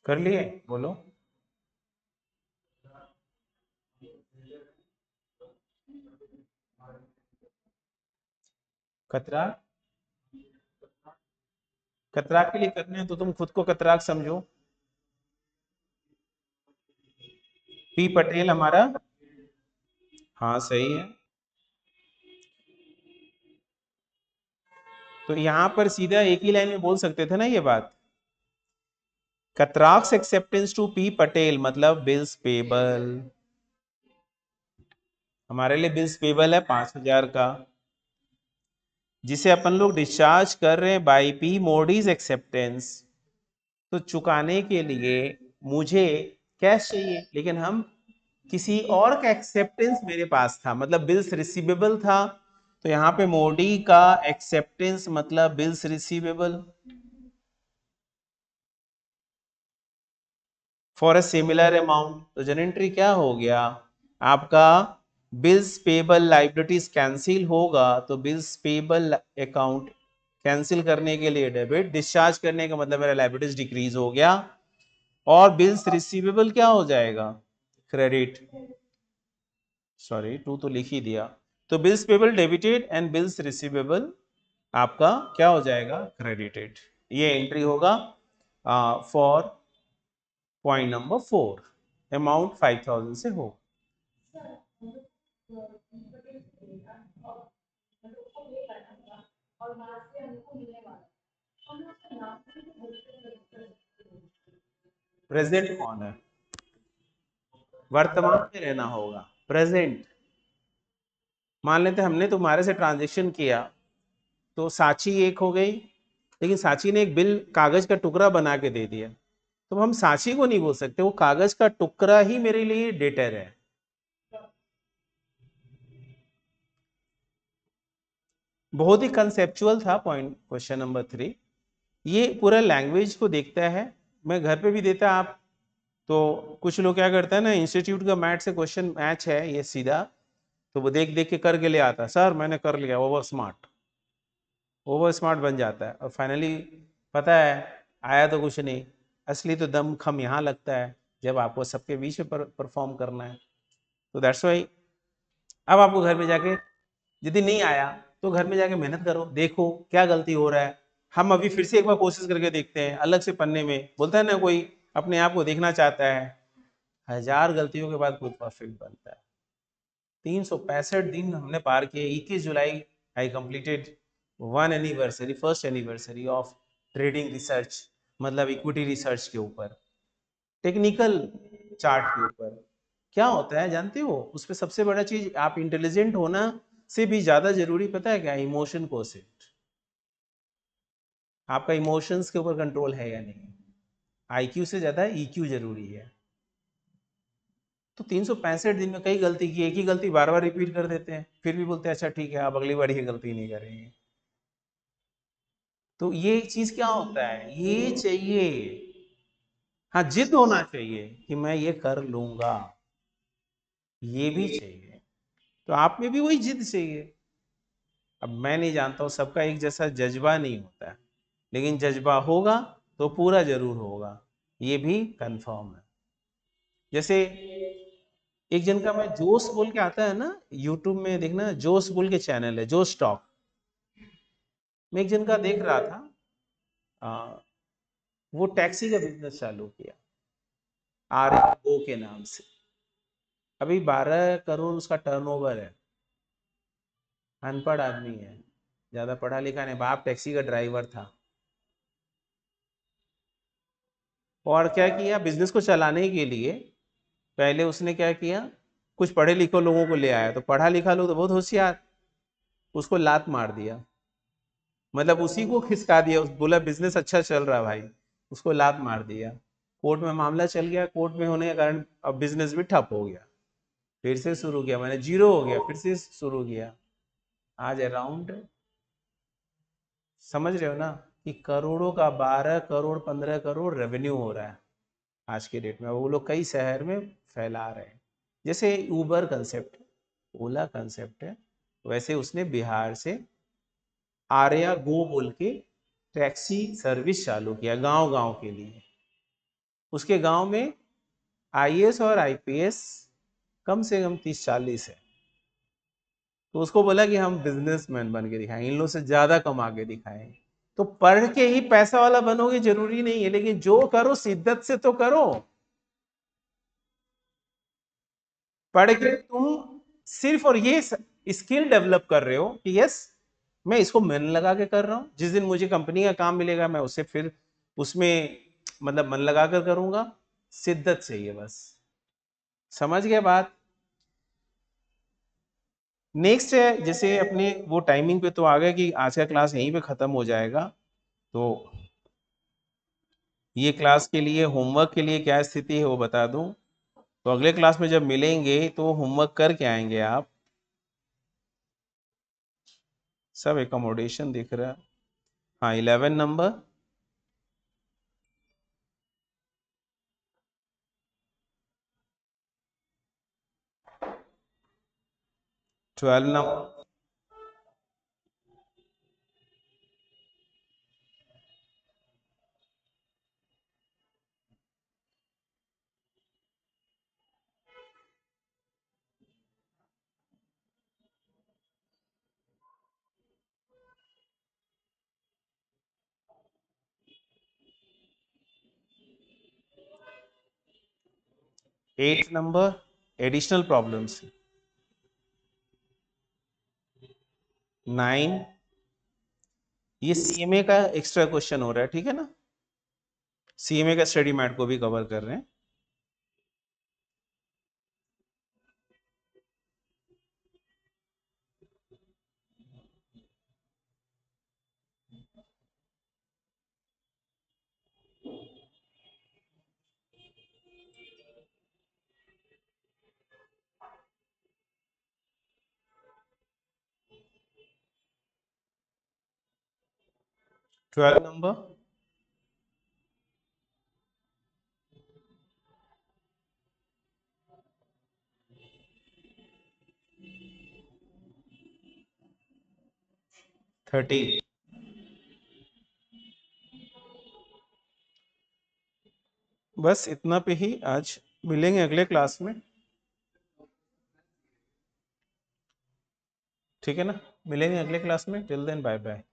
कर लिए, बोलो। कतरा, कतराक के लिए करने हैं तो तुम खुद को कतराक समझो। पी पटेल हमारा, हाँ सही है। तो यहां पर सीधा एक ही लाइन में बोल सकते थे ना ये बात, कतराक्स एक्सेप्टेंस टू पी पटेल मतलब बिल्स पेबल। हमारे लिए बिल्स पेबल है 5,000 का, जिसे अपन लोग डिस्चार्ज कर रहे हैं बाई पी मोडीज एक्सेप्टेंस। तो चुकाने के लिए मुझे कैश चाहिए, लेकिन हम किसी और का एक्सेप्टेंस मेरे पास था, मतलब बिल्स रिसीवेबल था। तो यहाँ पे मोडी का एक्सेप्टेंस मतलब bills receivable for a similar amount. तो जनरेटरी क्या हो गया आपका, बिल्स पेबल लाइबिलिटीज कैंसिल होगा, तो बिल्स पेबल अकाउंट कैंसिल करने के लिए डेबिट, डिस्चार्ज करने का मतलब मेरा लाइबिलिटीज डिक्रीज हो गया, और बिल्स रिसीवेबल क्या हो जाएगा, क्रेडिट। सॉरी टू तो लिख ही दिया। तो bills payable debited and bills receivable आपका क्या हो जाएगा, क्रेडिटेड। ये एंट्री होगा फॉर पॉइंट नंबर 4, अमाउंट 5,000 से हो। प्रेजेंट कौन है, वर्तमान में रहना होगा, प्रेजेंट। मान लेते हमने तुम्हारे से ट्रांजेक्शन किया, तो साची एक हो गई, लेकिन साची ने एक बिल कागज का टुकड़ा बना के दे दिया, तो हम साची को नहीं बोल सकते, वो कागज का टुकड़ा ही मेरे लिए डेटर है। बहुत ही कंसेप्चुअल था पॉइंट, क्वेश्चन नंबर 3। ये पूरा लैंग्वेज को देखता है, मैं घर पे भी देता आप। तो कुछ लोग क्या करते हैं ना, इंस्टीट्यूट का मैथ से क्वेश्चन मैच है ये सीधा, तो वो देख देख के करके ले आता, सर मैंने कर लिया, ओवर स्मार्ट, ओवर स्मार्ट बन जाता है, और फाइनली पता है आया तो कुछ नहीं। असली तो दम खम यहाँ लगता है जब आपको सबके बीच में परफॉर्म करना है। तो दैट्स वाई अब आपको घर में जाके, यदि नहीं आया तो घर में जाके मेहनत करो, देखो क्या गलती हो रहा है। हम अभी फिर से एक बार कोशिश करके देखते हैं, अलग से पन्ने में, बोलता है ना कोई अपने आप को देखना चाहता है, 1,000 गलतियों के बाद खुद परफेक्ट बनता है। 365 दिन हमने पार किए। 21 July I completed first anniversary of trading research, मतलब इक्विटी रिसर्च के ऊपर, टेक्निकल चार्ट के ऊपर। क्या होता है जानते हो, उसमें सबसे बड़ा चीज, आप इंटेलिजेंट होना से भी ज्यादा जरूरी पता है क्या, इमोशन कोसेंट। आपका इमोशंस के ऊपर कंट्रोल है या नहीं, आईक्यू से ज्यादा ईक्यू जरूरी है। तो 365 दिन में कई गलती की, एक ही गलती बार बार रिपीट कर देते हैं, फिर भी बोलते हैं अच्छा ठीक है अब अगली बार ये गलती नहीं करेंगे। तो ये चीज क्या होता है, ये चाहिए, हाँ जिद होना चाहिए कि मैं ये कर लूंगा, ये भी चाहिए। तो आप में भी वही जिद चाहिए। अब मैं नहीं जानता हूँ, सबका एक जैसा जज्बा नहीं होता है, लेकिन जज्बा होगा तो पूरा जरूर होगा, ये भी कंफर्म है। जैसे एक जन का, मैं जोश बोल के आता है ना यूट्यूब में, देखना जोश बोल के चैनल है, जोश टॉक। मैं एक जन का देख रहा था, आ, वो टैक्सी का बिजनेस चालू किया, आर ओ के नाम से। अभी 12 करोड़ उसका टर्नओवर है। अनपढ़ आदमी है, ज्यादा पढ़ा लिखा नहीं, बाप टैक्सी का ड्राइवर था। और क्या किया, बिजनेस को चलाने के लिए पहले उसने क्या किया, कुछ पढ़े लिखे लोगों को ले आया, तो पढ़ा लिखा लोग तो बहुत होशियार, उसको लात मार दिया, मतलब उसी को खिसका दिया, बोला बिजनेस अच्छा चल रहा भाई, उसको लात मार दिया। कोर्ट में मामला चल गया, कोर्ट में होने के कारण अब बिजनेस भी ठप हो गया। फिर से शुरू किया मैंने, 0 हो गया, फिर से शुरू किया। आज अराउंड, समझ रहे हो ना, कि करोड़ों का, 12 करोड़ 15 करोड़ रेवेन्यू हो रहा है आज के डेट में। वो लोग कई शहर में फैला रहे हैं। जैसे ऊबर कंसेप्ट, ओला कंसेप्ट है, वैसे उसने बिहार से आर्या गो बोल के टैक्सी सर्विस चालू किया गांव गांव के लिए। उसके गांव में आईएएस और आईपीएस कम से कम 30-40 है। तो उसको बोला कि हम बिजनेसमैन बन के दिखाएंगे, इन लोगों से ज्यादा कमा के दिखाएंगे। तो पढ़ के ही पैसा वाला बनोगे जरूरी नहीं है, लेकिन जो करो शिद्दत से तो करो। पढ़ के तुम सिर्फ और ये स्किल डेवलप कर रहे हो कि यस, मैं इसको मन लगा के कर रहा हूँ, जिस दिन मुझे कंपनी का काम मिलेगा मैं उसे फिर उसमें मतलब मन लगा कर करूंगा। शिद्दत चाहिए बस। समझ गए बात? नेक्स्ट है, जैसे अपने वो टाइमिंग पे तो आ गए कि आज का क्लास यहीं पे खत्म हो जाएगा। तो ये क्लास के लिए होमवर्क के लिए क्या स्थिति है वो बता दूं। तो अगले क्लास में जब मिलेंगे तो होमवर्क करके आएंगे आप सब। एकोमोडेशन दिख रहा है, हाँ 11 number, 12 number, 8 number additional problems, 9 ये सीएमए का एक्स्ट्रा क्वेश्चन हो रहा है, ठीक है ना, सीएमए का स्टडी मैट को भी कवर कर रहे हैं। 12 नंबर, 30। बस इतना पे ही आज, मिलेंगे अगले क्लास में, ठीक है ना, मिलेंगे अगले क्लास में। Till then bye bye.